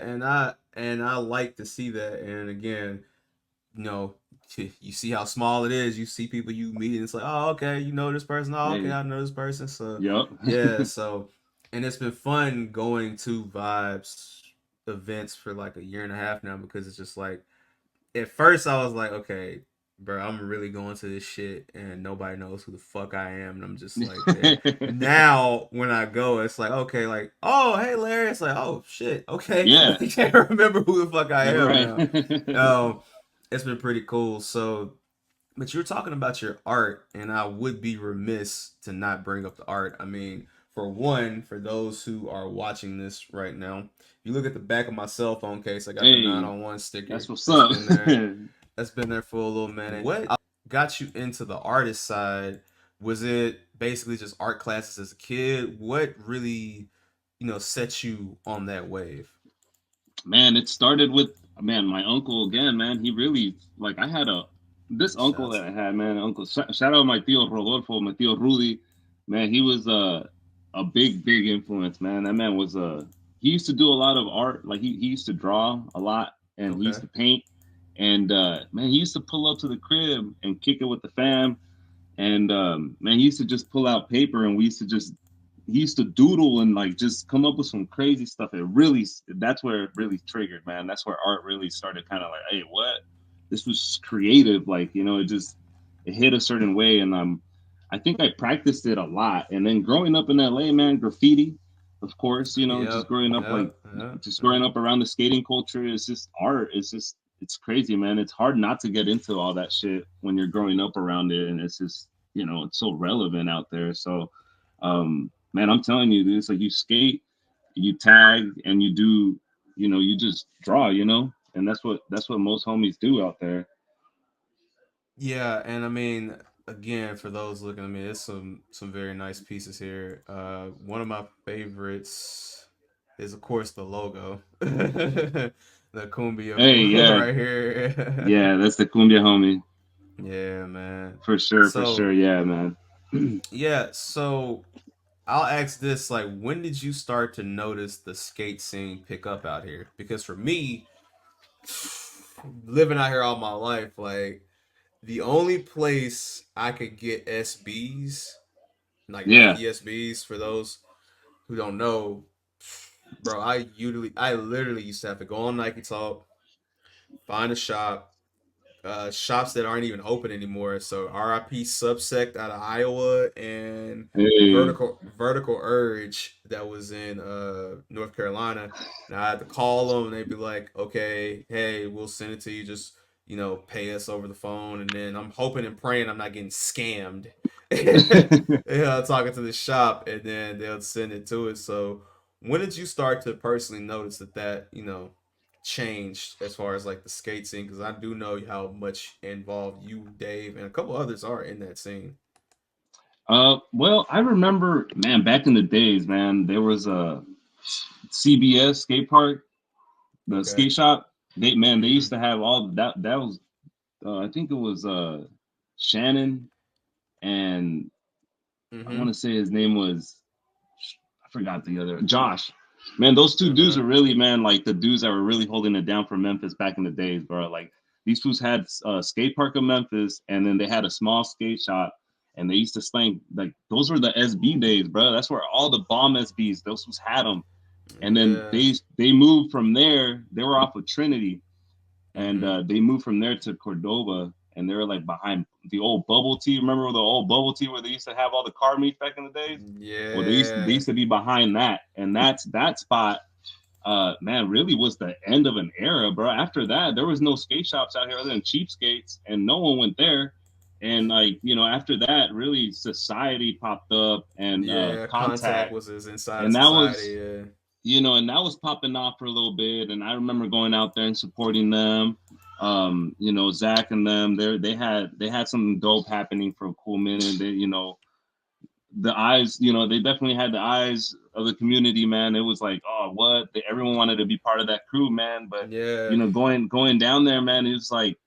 and I like to see that. And again, you know, you see how small it is. You see people you meet, and it's like, oh, okay, you know this person. Oh, okay, Hey, I know this person. So, yep. yeah, so, and it's been fun going to Vibes events for like a year and a half now because it's just like, at first I was like, okay, bro, I'm really going to this shit and nobody knows who the fuck I am, and I'm just like there. Now when I go, it's like, okay, like, oh hey Larry, it's like, oh shit, okay, Yeah, I can't remember who the fuck I am right. now. Um, it's been pretty cool. So, but you're talking about your art, and I would be remiss to not bring up the art. I mean, for one, for those who are watching this right now, if you look at the back of my cell phone case, I got the Hey, 901 that's sticker what's that's up. been there. That's been there for a little minute. What got you into the artist side? Was it basically just art classes as a kid? What really, set you on that wave? Man, it started with, man, my uncle again, man. He really like I had a this Shout uncle out that to I had, man, shout out my tío Rodolfo, my tío Rudy, man, he was a big influence, man. That man was he used to do a lot of art, like he used to draw a lot, and he okay. used to paint, and man, he used to pull up to the crib and kick it with the fam, and man, he used to just pull out paper, and we used to just he used to doodle and like just come up with some crazy stuff. It really that's where it really triggered, man. That's where art really started kind of like, hey, what? This was creative, like it just it hit a certain way, and I think I practiced it a lot. And then growing up in LA, man, graffiti, of course, just Yep. growing up like Yep. Yep. just growing Yep. up around the skating culture, it's just art. It's crazy, man. It's hard not to get into all that shit when you're growing up around it, and it's just it's so relevant out there. So, man, I'm telling you, it's like you skate, you tag, and you do, you just draw, and that's what most homies do out there. Yeah, and I mean, again, for those looking at me, there's some very nice pieces here. One of my favorites is, of course, the logo, the cumbia Hey, yeah, right here. yeah, that's the cumbia homie Yeah, man. for sure, So yeah, man. yeah, so I'll ask this: like, when did you start to notice the skate scene pick up out here? Because for me, living out here all my life, like the only place I could get SBs, like Yeah, Nike SBs, for those who don't know, bro, I literally used to have to go on Nike Talk, find a shop, shops that aren't even open anymore. So RIP Subsect out of Iowa and hey, Vertical Urge that was in North Carolina. And I had to call them and they'd be like, okay, hey, we'll send it to you. Just, pay us over the phone. And then I'm hoping and praying I'm not getting scammed. Yeah, talking to the shop and then they'll send it to us. So when did you start to personally notice that changed as far as like the skate scene? Because I do know how much involved you, Dave, and a couple others are in that scene. well, I remember, man, back in the days, man, there was a CBS skate park, the Okay. skate shop. They Mm-hmm. used to have all that. That was, I think it was Shannon, and I Mm-hmm. want to say his name was, I forgot the other, Josh. Man, those two dudes Okay. are really, man, like the dudes that were really holding it down for Memphis back in the days, bro. Like these fools had a skate park in Memphis, and then they had a small skate shop, and they used to slang like those were the SB days, bro. That's where all the bomb SBs, those fools had them, and then Yeah. they moved from there. They were off of Trinity, and Mm-hmm. they moved from there to Cordova, and they were like behind the old bubble tea. Remember the old bubble tea where they used to have all the car meets back in the days? Well, they Yeah. used to be behind that, and that spot, man, really was the end of an era, bro. After that, there was no skate shops out here other than cheap skates, and no one went there. And like after that, really society popped up and Yeah. Contact contact, was his inside of and that was society. Yeah. and that was popping off for a little bit. And I remember going out there and supporting them. Zach and them, they had something dope happening for a cool minute. The eyes, they definitely had the eyes of the community, man. It was like, oh, what? Everyone wanted to be part of that crew, man. But Yeah. going down there, man, it was like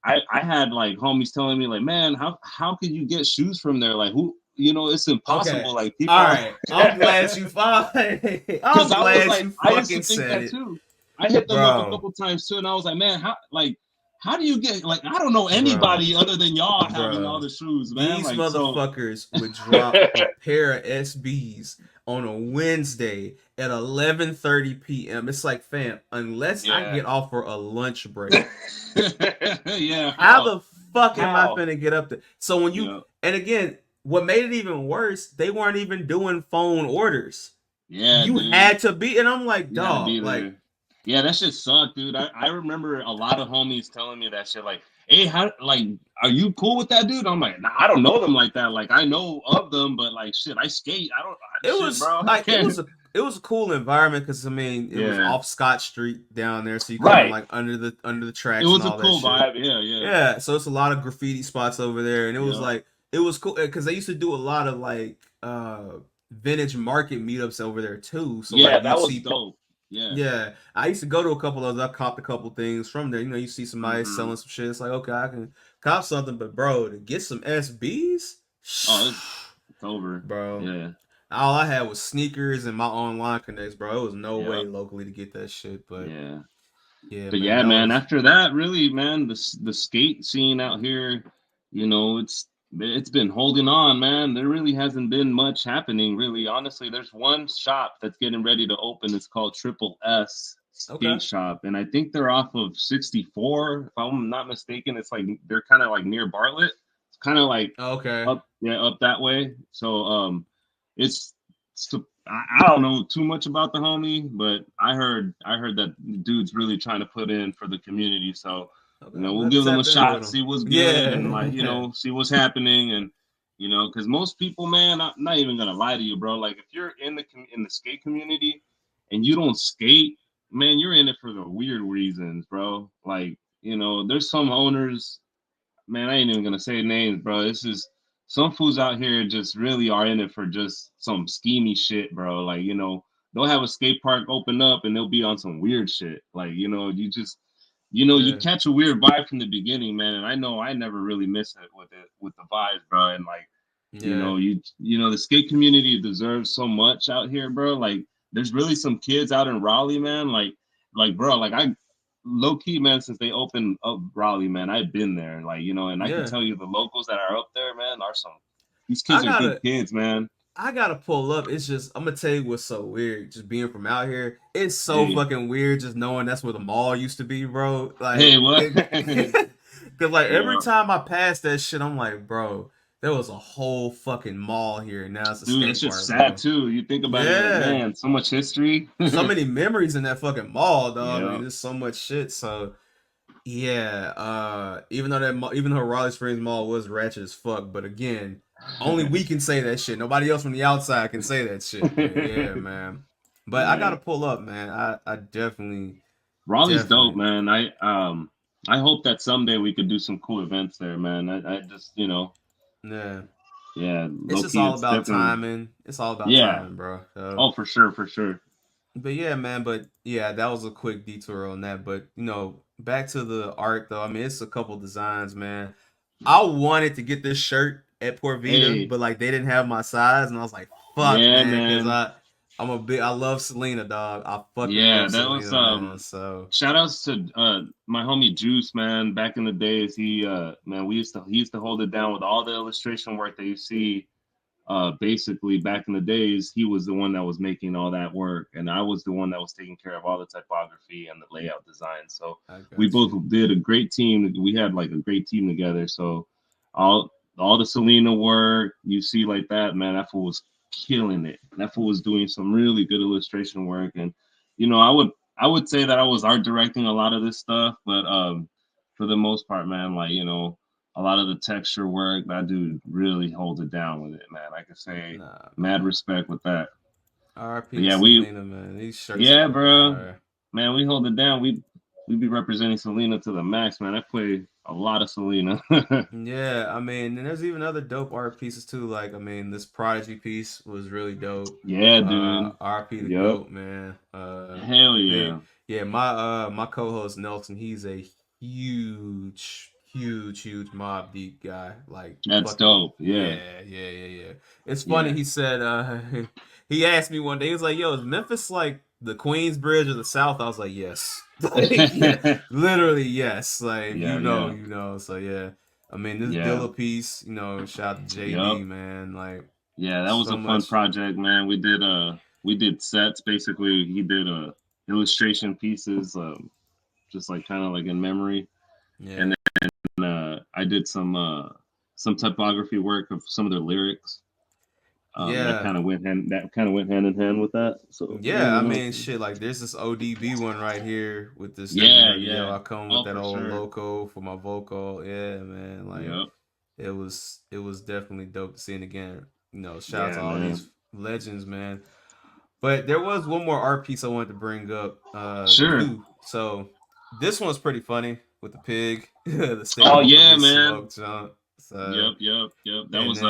I had like homies telling me like, man, how could you get shoes from there? Like who? It's Okay. impossible. Like All people, right. I'm glad you. because I'm I was glad like, you I used fucking to think said that it, too. I hit them up a bro. couple times too, and I was like, man, how do you get like I don't know Bro. anybody other than y'all having all Bro, the shoes, man. these Like so, motherfuckers would drop a pair of SBs on a Wednesday at 11:30 p.m. It's like, fam, unless I yeah, get off for a lunch break, yeah. how the fuck am I How? finna get up there? So when you Yeah, and again, what made it even worse, they weren't even doing phone orders. yeah, You dude. had to be, and I'm like, You had to dog, be like, there. Yeah, that shit sucked, dude. I remember a lot of homies telling me that shit. Like, hey, how like are you cool with that dude? I'm like, nah, I don't know them like that. Like, I know of them, but like, shit, I skate. I don't it shit, was bro. I like can't. it was a cool environment because I mean it was Yeah, off Scott Street down there, so you kind of right. like under the It tracks and was a all that cool shit. vibe. Yeah, yeah, Yeah, so it's a lot of graffiti spots over there, and it was yeah, like it was cool because they used to do a lot of like vintage market meetups over there too. So yeah. like That you'd was see, dope. Yeah. yeah, I used to go to a couple of those. I copped a couple things from there. You see somebody Hmm. selling some shit. It's like, okay, I can cop something, but bro, to get some SBs, Oh, it's over. bro. Yeah, All I had was sneakers and my online connects, bro. It was no way yep, locally to get that shit. But yeah. yeah, But man, yeah, that man. was After that, really, man, the skate scene out here, it's been holding on, man. There really hasn't been much happening, really. Honestly, there's one shop that's getting ready to open. It's called Triple S okay. Skate Shop, and I think they're off of 64, if I'm not mistaken. It's like they're kind of like near Bartlett. It's kind of like Okay. up, yeah, up that way. So, it's I don't know too much about the homie, but I heard that dude's really trying to put in for the community. So, Okay. I'm we'll gonna have give to them a tap in with shot, him. see what's good, and like Yeah. see what's happening, and because most people, man, I'm not even gonna lie to you, bro. Like if you're in the skate community and you don't skate, man, you're in it for the weird reasons, bro. Like there's some owners, man, I ain't even gonna say names, bro. This is some fools out here just really are in it for just some schemy shit, bro. Like, they'll have a skate park open up and they'll be on some weird shit. Like, you just you Yeah. catch a weird vibe from the beginning, man. And I know I never really miss it with the vibes, bro. And like, Yeah. the skate community deserves so much out here, bro. Like, there's really some kids out in Raleigh, man. Like, bro, like I low key, man, since they opened up Raleigh, man, I've been there, like, and I can Yeah. tell you the locals that are up there, man, are some these I kids are good gotta kids, man. I gotta pull up. It's just I'm gonna tell you what's so weird. Just being from out here, it's so Hey, fucking weird. Just knowing that's where the mall used to be, bro. hey, Like, what? cause like every Yeah, time I pass that shit, I'm like, bro, there was a whole fucking mall here. Now it's a dude, that's skate just park, sad bro. too. You think about it, you're like, Yeah, man, so much history. so many memories in that fucking mall, dog. I mean, Yeah. there's so much shit. So yeah, even though even though Raleigh Springs Mall was ratchet as fuck, but again, only we can say that shit. Nobody else from the outside can say that shit. But yeah, man. But I Yeah. gotta pull up, man. I definitely, Raleigh's dope, definitely, man. I hope that someday we could do some cool events there, man. I just yeah. yeah, It's low just key, all it's about definitely timing. It's all about yeah. timing, bro. So Oh, for sure, for sure. but yeah, man. But yeah, that was a quick detour on that. But back to the art though. I mean, it's a couple designs, man. I wanted to get this shirt at Port Vita, Hey, but like they didn't have my size, and I was like, fuck, yeah, man, because man. I love Selena, dog. I fucking Yeah, love that was Selena, man. So shout outs to my homie Juice, man. Back in the days, man, he used to hold it down with all the illustration work that you see. Basically back in the days, he was the one that was making all that work, and I was the one that was taking care of all the typography and the layout design. So I we got both you. did a great team. We had like a great team together. So all the Selena work you see like that, man, that fool was killing it. That fool was doing some really good illustration work, and I would say that I was art directing a lot of this stuff, but for the most part, man, like a lot of the texture work, that dude really holds it down with it, man. I could say Nah, mad man. respect with that. RP But to yeah, we Selena, man. These shirts are yeah, fucking bro, fire. man, we hold it down. We be representing Selena to the max, man. I play a lot of Selena. Yeah, I mean, and there's even other dope art pieces too. Like, I mean, this Prodigy piece was really dope. Yeah, dude. RP the Yep. GOAT, man. Hell Big, yeah. yeah. My co-host Nelson, he's a huge Mob Deep guy. Like, That's fucking dope. Yeah. yeah. It's funny. Yeah. He said, he asked me one day. He was like, "Yo, is Memphis like the Queensbridge of the South?" I was like, "Yes." Like, yeah, literally yes. Like if Yeah, you know, yeah. you know. So yeah. I mean, this Yeah. Dilla piece, shout out to Yep. JD, man. Like, Yeah, that was so a fun much. project, man. We did sets basically. He did illustration pieces, just like kind of like in memory, and Yeah. then I did some typography work of some of their lyrics. That Yeah. kind of went hand in hand with that. So yeah, Yeah. I mean, shit, like, there's this ODB one right here with this, yeah, yo, yeah. I come with Oh, that for old sure. loco for my vocal. Yeah, man. Like, Yep. it was definitely dope to see it again. Shout out to Yeah, all man. these legends, man. But there was one more art piece I wanted to bring up, Sure. too. So this one's pretty funny with the pig, the stick Oh motherfucker yeah, gets man. smoked, jump. So Yep, yep, yep. That and was then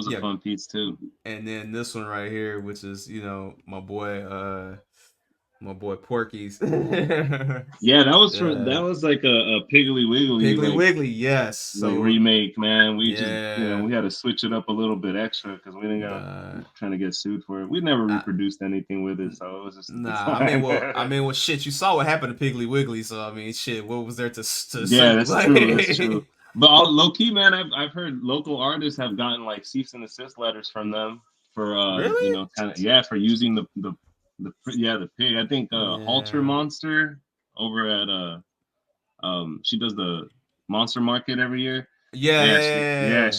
a yeah, fun piece too. and then this one right here, which is my boy My boy Porky's. Yeah, that was for Yeah. that was like a Piggly Wiggly Piggly Wiggly, yes. like So remake, man. We just yeah, we had to switch it up a little bit extra because we didn't got uh, trying to get sued for it. We never I, reproduced anything with it, so it was just a good nah. time. Well, shit. You saw what happened to Piggly Wiggly, so I mean, shit. What was there to Yeah, sue? that's true. That's true. But low key, man, I've heard local artists have gotten like cease and desist letters from them for Really? kind of for using the pig. I think Halter Yeah. Monster over at she does the Monster Market every year. Yeah, Yeah,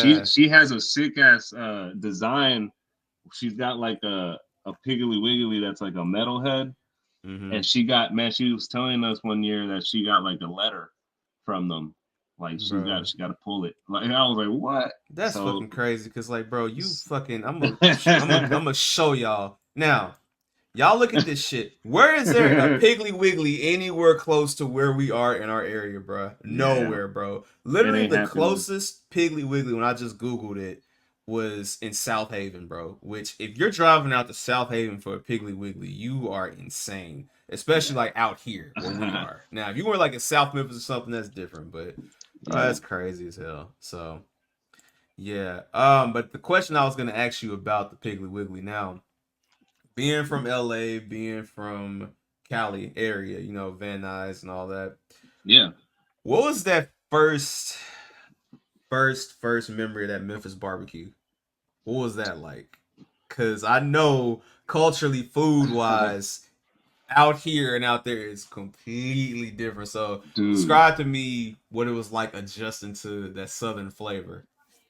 yeah, she has a sick ass design. She's got like a Piggly Wiggly that's like a metal head, mm-hmm. and she was telling us one year that she got like a letter from them, like Bro, she got to pull it. Like I was like, what? that's So fucking crazy. Cause like, bro, you fucking, I'm gonna show y'all now. Y'all look at this shit. Where is there a Piggly Wiggly anywhere close to where we are in our area, bro? yeah, Nowhere, bro. it Literally, ain't the happening. closest Piggly Wiggly when I just Googled it was in South Haven, bro. Which, if you're driving out to South Haven for a Piggly Wiggly, you are insane. Especially like out here where we Yeah, are. Now, if you were like in South Memphis or something, that's different. But bro, yeah, that's crazy as hell. So yeah. But the question I was gonna ask you about the Piggly Wiggly now, being from LA, being from Cali area, Van Nuys and all that. yeah. What was that first memory of that Memphis barbecue? What was that like? Cause I know culturally, food wise, out here and out there is completely different. So Dude, describe to me what it was like adjusting to that southern flavor.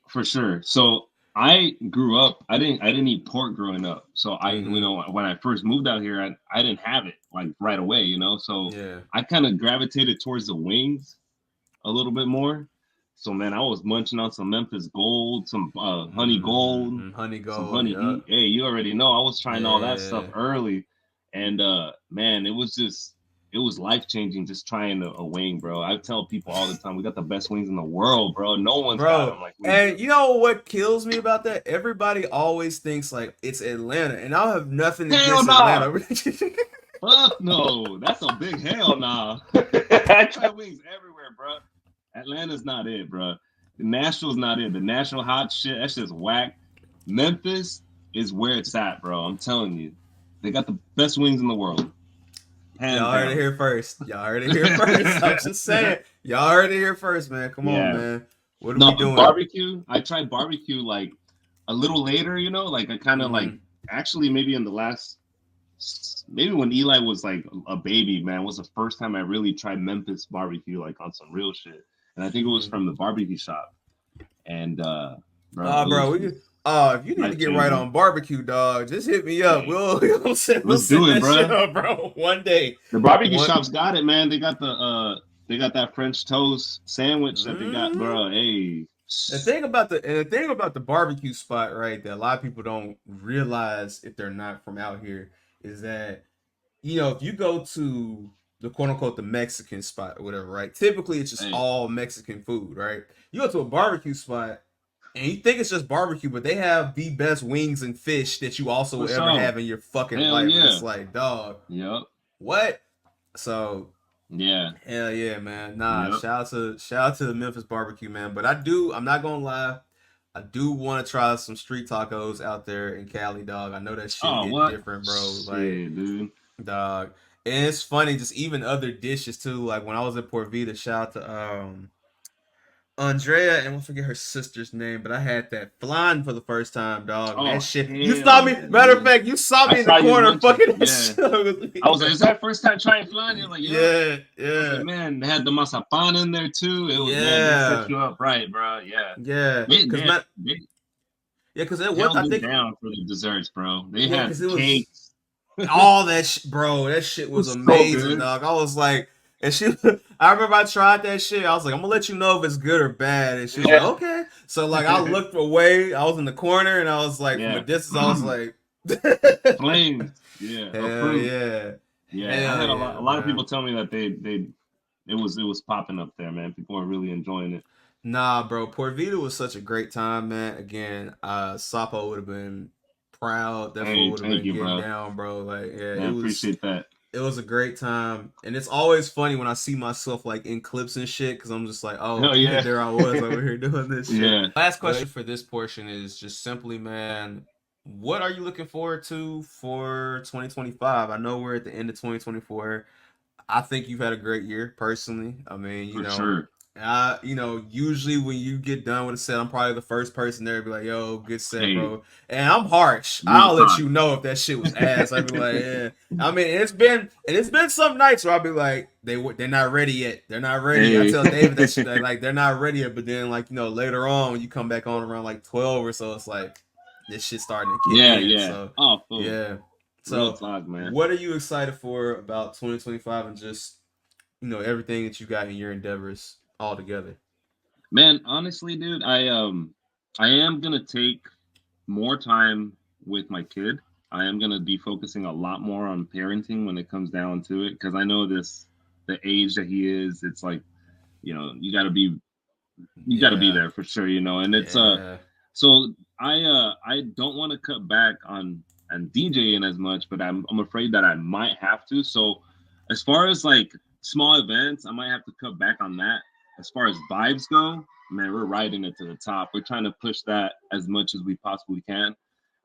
for sure. So I grew up. I didn't eat pork growing up. So Mm-hmm. when I first moved out here, I didn't have it like right away. So Yeah. I kind of gravitated towards the wings a little bit more. So man, I was munching on some Memphis Gold, some honey gold, Mm-hmm. Honey some gold. honey Yeah. heat. Hey, you already know I was trying all that stuff Yeah. early, and man, it was life changing just trying a wing, bro. I tell people all the time, we got the best wings in the world, bro. No one's got Bro, them like we and do. you know what kills me about that? Everybody always thinks like it's Atlanta, and I have nothing Hell against no, Atlanta. fuck no, that's a big hell nah. I try wings everywhere, bro. Atlanta's not it, bro. Nashville's not it. The Nashville hot shit, that's just whack. Memphis is where it's at, bro. I'm telling you. They got the best wings in the world. Hands Y'all heard it down. here first. Y'all heard it here first. I'm just saying. Y'all heard it here first, man. Come on, Yeah. man. What are No, we but doing? barbecue, I tried barbecue like a little later, like I kind of like Mm-hmm. actually maybe in the last maybe when Eli was like a baby, man, was the first time I really tried Memphis barbecue like on some real shit. And I think it was Mm-hmm. from the barbecue shop. And bro, it Bro, was we just could. If you need to life get right changing. on barbecue, dog, just hit me up. Hey, We'll let's set do it, that shit bro. up, bro. One day. The barbecue One. shop's got it, man. They got that French toast sandwich that they got, Mm-hmm. bro. Hey, The thing about the barbecue spot, right, that a lot of people don't realize if they're not from out here is that if you go to the quote unquote the Mexican spot or whatever, right? Typically it's just hey, all Mexican food, right? You go to a barbecue spot and you think it's just barbecue, but they have the best wings and fish that you also for will ever sure. have in your fucking Hell life. And yeah. it's like, dog, Yep. what? So Yeah. hell yeah, man. Nah, Yep. shout out to the Memphis barbecue, man. But I'm not gonna lie, I do want to try some street tacos out there in Cali, dog. I know that shit Oh, hit what? different, bro. Like, Shit, dude. dog. And it's funny, just even other dishes too. Like when I was at Port Vita, shout out to Andrea, and I forget her sister's name, but I had that flying for the first time, dog. And Oh, that shit, you hell saw me. yeah, Matter of dude. fact, you saw I me in the saw you corner munching. fucking that Yeah. shit up with I me, was like, is that first time trying flying? You're like, yep. yeah, I was like, yeah, man, they had the masapan in there too. It was, man, they set yeah, you up right, bro. Yeah. yeah. They, Cause they, man, they yeah, cause it what held I it think, down for the desserts, bro. They yeah, had cause it was cakes. all that bro. That shit was So amazing, good. dog. I was like, and she, I remember I tried that shit. I was like, I'm gonna let you know if it's good or bad. And she was like, Yeah. okay. So like, I looked away. I was in the corner, and I was like, from a Yeah. distance, I was like, Flames. Yeah. hell Approved. yeah, Yeah. I hell had yeah, a lot of man. people tell me that it was popping up there, man. People are really enjoying it. Nah, bro, Port Vita was such a great time, man. Again, Sapo would have been proud. That fool Hey, would have thank been you, getting bro. down, bro. Like, yeah, Man, appreciate that. it was a great time, and it's always funny when I see myself like in clips and shit because I'm just like, oh, Oh yeah. there I was over here doing this shit. Yeah. Last question for this portion is just simply, man, what are you looking forward to for 2025? I know we're at the end of 2024. I think you've had a great year personally. I mean, For sure. usually when you get done with a set, I'm probably the first person there to be like, "Yo, good set, Hey, bro." And I'm harsh. real I'll let talk. you know if that shit was ass. I'd be like, "Yeah." I mean, it's been some nights where I'll be like, they're not ready yet. They're not ready. I Hey. tell David that shit like they're not ready yet. But then like later on when you come back on around like 12 or so, it's like this shit starting to kick Yeah, in. yeah. So Oh, fool. yeah. Real So talk, man. what are you excited for about 2025 and just everything that you got in your endeavors all together? Man, honestly, dude, I am gonna take more time with my kid. I am gonna be focusing a lot more on parenting when it comes down to it, because I know the age that he is, it's like, you gotta be Yeah, there for sure, and it's yeah, so I don't want to cut back on DJing as much, but I'm afraid that I might have to. So as far as like small events, I might have to cut back on that. As far as vibes go, man, we're riding it to the top. We're trying to push that as much as we possibly can.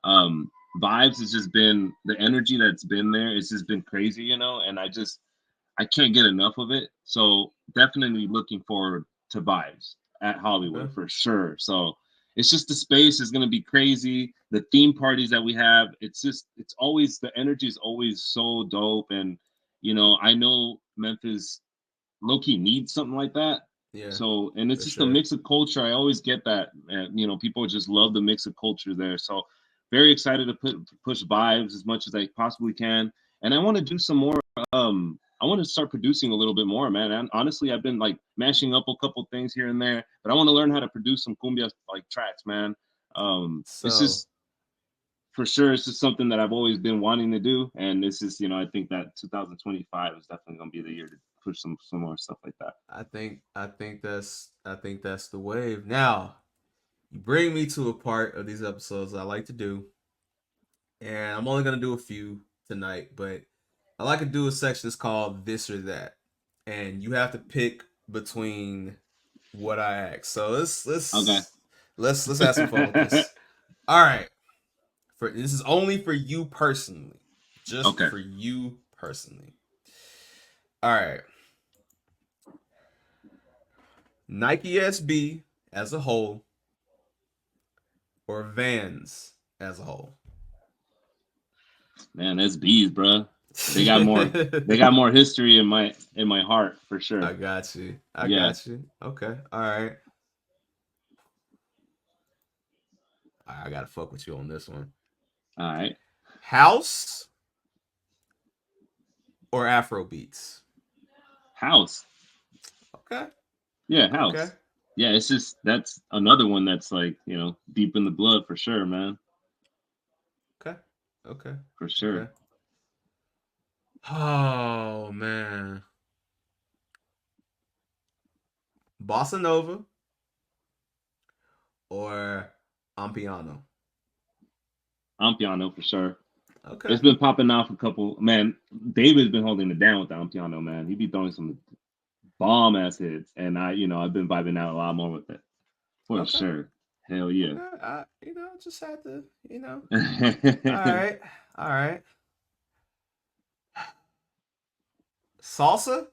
Um, Vibes has just been the energy that's been there. It's just been crazy, and I can't get enough of it. So definitely looking forward to vibes at okay. Hollywood for sure. So it's just the space is going to be crazy. The theme parties that we have, it's always the energy is always so dope. And I know Memphis low key needs something like that. Yeah, So, and it's for just a sure. mix of culture. I always get that. And, people just love the mix of culture there. So, very excited to push vibes as much as I possibly can. And I want to do some more. I want to start producing a little bit more, man. And honestly, I've been like mashing up a couple things here and there, but I want to learn how to produce some cumbia like tracks, man. It's So just for sure, it's just something that I've always been wanting to do, and it's just I think that 2025 is definitely gonna be the year to push some more stuff like that. I think that's the wave. Now you bring me to a part of these episodes I like to do, and I'm only gonna do a few tonight, but I like to do a section that's called this or that, and you have to pick between what I ask. So Okay. let's have some fun with this. All right. For this is only for you personally. Just Okay. for you personally. All right. Nike SB as a whole or Vans as a whole. Man, that's bees, bro. They got more. They got more history in my heart for I sure. got you. I Yeah. got you. Okay. All right. I gotta fuck with you on this one. All right. House or Afro beats. House. Okay. Yeah, Okay. house. Yeah, it's just that's another one that's like deep in the blood for sure, man. Okay. Okay. For Okay. sure. Oh man. Bossa Nova or Ampiano. Ampiano for sure. Okay. It's been popping off a couple. Man, David's been holding it down with the Ampiano, man. He be throwing some bomb ass hits, and I've been vibing out a lot more with it for Okay. sure. Hell yeah. Okay. Just had to. All right. All right. Salsa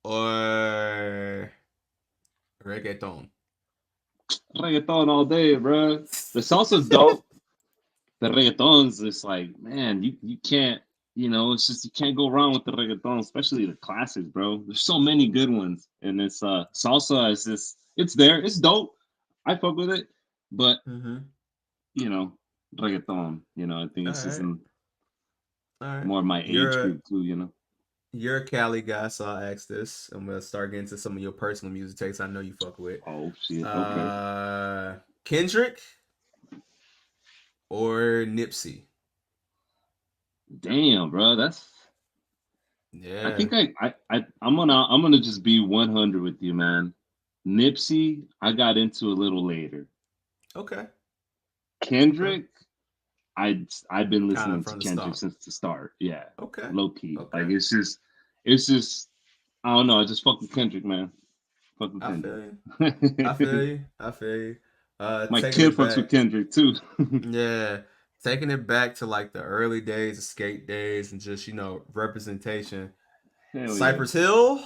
or reggaeton? Reggaeton all day, bro. The salsa's dope. The reggaeton's just like, man, you can't, it's just you can't go wrong with the reggaeton, especially the classics, bro. There's so many good ones, and it's salsa is just it's there, it's dope. I fuck with it, but Mm-hmm. you know, reggaeton, I think All it's just right. in All right. more of my age group too. You're a Cali guy, so I'll ask this. I'm gonna start getting to some of your personal music takes. I know you fuck with. Oh shit, okay. Uh, Kendrick or Nipsey? Damn, bro, that's. I Yeah. think I'm gonna just be 100 with you, man. Nipsey, I got into a little later. Okay. Okay. Kendrick, I've been Kind of listening to from the Kendrick start. since the start. Yeah, Okay. low key. Like Okay. it's just I don't know. I just fuck with Kendrick, man. Fuck with I Kendrick. feel you. I feel you. I feel you. My Taking kid it fucks with back. Kendrick too. Yeah. Taking it back to like the early days of skate days and just, representation. Hell yeah. Cypress Hill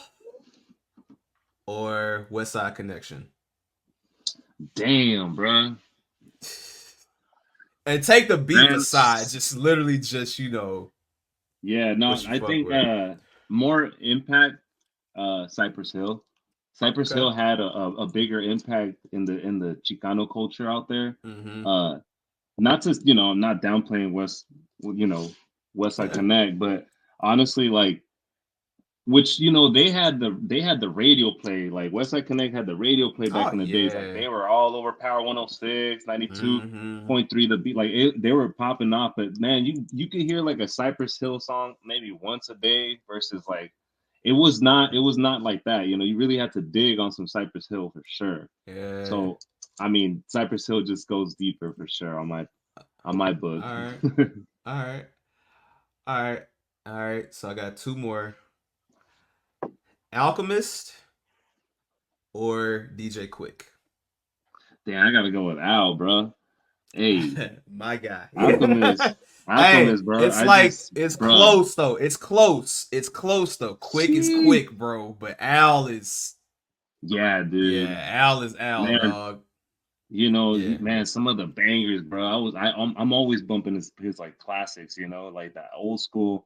or West Side Connection? Damn, bro. And take the beef Man. aside, just literally just, Yeah, no, what you I fuck think with. more impact Cypress Hill. Cypress Okay. Hill had a bigger impact in the Chicano culture out there. Mm-hmm. Uh not to, I'm not downplaying you know, West Side Yeah. Connect, but honestly, like which they had the radio play, like Westside Connect had the radio play back Oh in the days, like yeah. they were all over Power 106 Mm-hmm. 92.3 the beat, like they were popping off. But man, you could hear like a Cypress Hill song maybe once a day versus like it was not like that, you really had to dig on some Cypress Hill for sure. Yeah. So I mean, Cypress Hill just goes deeper for sure on my book. All right. All right. All right. All right. So I got two more. Alchemist or DJ Quick? Damn, I gotta go with Al, bro. Hey, My guy. Alchemist, Hey, Alchemist, bro. it's I like just, it's bro. close though. It's close. It's close though. Quick is Sheesh. quick, bro. But Al is Yeah, yeah. dude, Al is Al, man. dog. Yeah. Man, some of the bangers, bro. I'm always bumping his like classics, like that old school.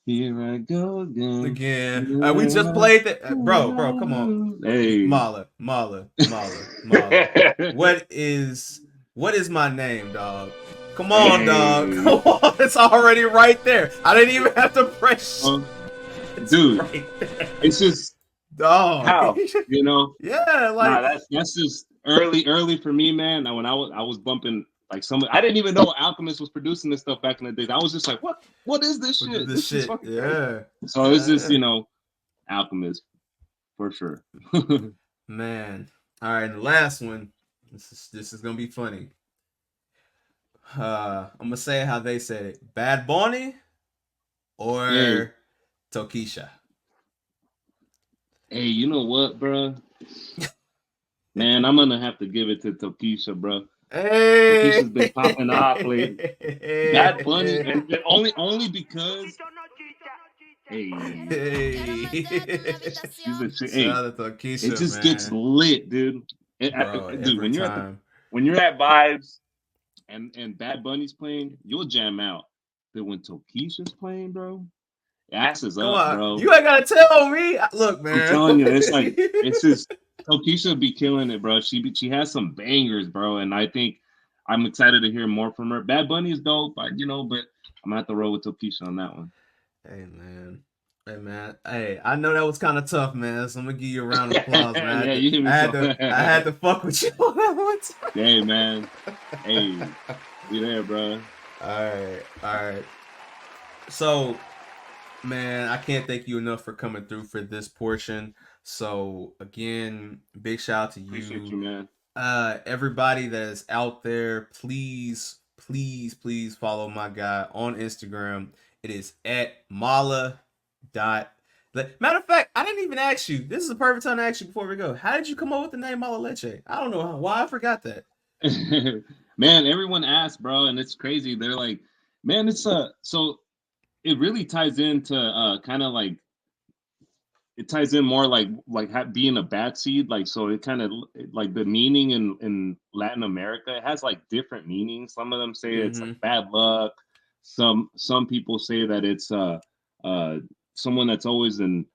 Here I go again. Again, we just played that, bro. Come on, Hey. Mala. What is what is my name, dog? Come on, dog. Hey. Come on, it's already right there. I didn't even have to press. Oh, It's dude, right there, it's just dog. how, you know. Yeah, Nah, like that's just early for me, man. Now, when I was bumping like I didn't even know Alchemist was producing this stuff back in the days. I was just like, what is this shit? this This is shit. fucking crazy. Yeah, So it's just, Alchemist for sure. man. All right, and the last one. This is gonna be funny. I'm gonna say it how they said it. Bad Bunny Hey, or Tokisha. hey, you know what, bro? Man, I'm gonna have to give it to Tokisha, bro. Hey. Tokisha's been popping off late. Bad Bunny, and only because, hey, Hey. she's a shit. Shout Hey, out to it Tokisha, just gets man. lit, dude. Bro, Dude, every when you're at the time. when you're at vibes and Bad Bunny's playing, you'll jam out. But when Tokisha's playing, bro, ass is Come up, on. bro. You ain't gotta tell me. Look, I'm man. telling you, it's just Tokisha be killing it, bro. She has some bangers, bro, and I think I'm excited to hear more from her. Bad Bunny is dope, but I'm gonna have to roll with Tokisha on that one. Hey, man. Hey, man. Hey, I know that was kind of tough, man. So I'm gonna give you a round of applause, man. Yeah, you hear I me had so. to, I had to fuck with you on that one. Hey, man. Hey, we there, bro. All right. So, man, I can't thank you enough for coming through for this portion. So, again, big shout out to Appreciate you. you, man. Everybody that is out there, please follow my guy on Instagram. It is at Mala dot. Matter of fact, I didn't even ask you. This is a perfect time to ask you before we go. How did you come up with the name Mala Leche? I don't know why I forgot that. Man, everyone asks, bro, and it's crazy. They're like, man, it's so it really ties into kind of like it ties in more like being a bad seed, like so it kind of like the meaning in Latin America, it has like different meanings. Some of them say it's like Mm-hmm. bad luck. Some people say that it's uh someone that's always in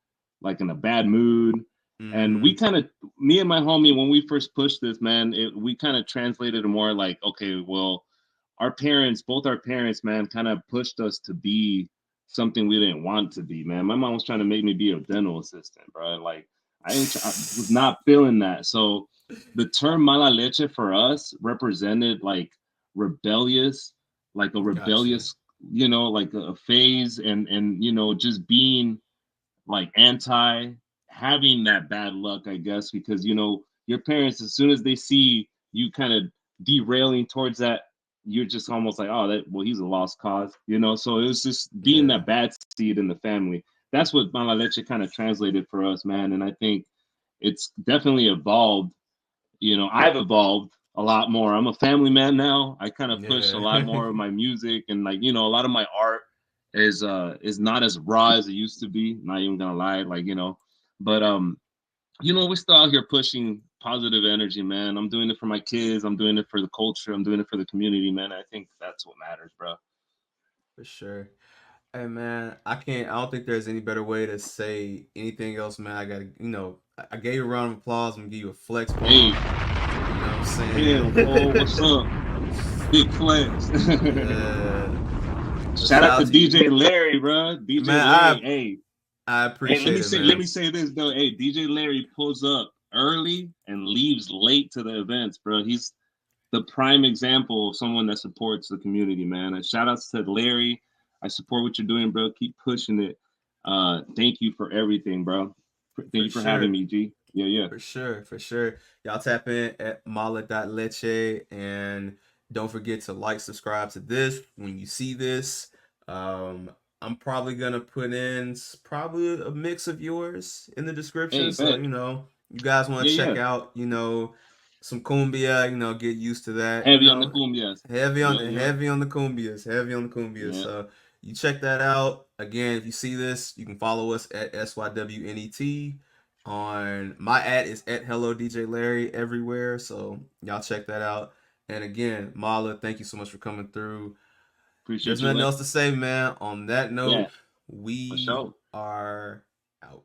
a bad mood. And Mm-hmm. me and my homie, when we first pushed this, man, we kind of translated it more like, okay, well, both our parents, man, kind of pushed us to be something we didn't want to be, man. My mom was trying to make me be a dental assistant, bro. Like I was not feeling that. So the term mala leche for us represented like rebellious, like a Gotcha. rebellious, like a phase, and just being like anti having that bad luck, I guess, because your parents, as soon as they see you kind of derailing towards you're just almost like, oh, that well, he's a lost cause, you know. So it was just being Yeah. that bad seed in the family. That's what Mala Leche kind of translated for us, man. And I think it's definitely evolved. You know, I've evolved a lot more. I'm a family man now. I kind of push a Yeah. lot more of my music, and like, you know, a lot of my art is not as raw as it used to be. Not even gonna lie, like, you know, but you know, we're still out here pushing positive energy, man. I'm doing it for my kids. I'm doing it for the culture. I'm doing it for the community, man. I think that's what matters, bro. For sure. Hey man, I don't think there's any better way to say anything else, man. I gotta, I gave you a round of applause. I'm gonna give you a flex Hey, bomb. You know what I'm hell, oh, what's saying? up? Big flex. Yeah. But Shout shout out out to to you, DJ Larry, bro. DJ man. Larry. Hey, I hey, appreciate it, let man. me say this though. Hey, DJ Larry pulls up early and leaves late to the events, bro. He's the prime example of someone that supports the community, man. And shout outs to Larry. I support what you're doing, bro. Keep pushing it. Thank you for everything, bro. Thank For you for having sure. me, G. Yeah, yeah. For sure, for sure. Y'all tap in at mala.leche and don't forget to like, subscribe to this when you see this. Um, I'm probably gonna put in probably a mix of yours in the description. Hey, So, bet. you guys want Yeah, to check yeah. out, some cumbia, get used to that, Heavy on the cumbias. Yeah, yeah, heavy on the cumbias, heavy on the cumbias. yeah. So you check that out. Again, if you see this, you can follow us at SYWNET. On my ad is at Hello DJ Larry everywhere. So y'all check that out. And again, Mala, thank you so much for coming through. There's Appreciate you, nothing Lex. else to say, man. On that Yeah, note, for we sure. are out.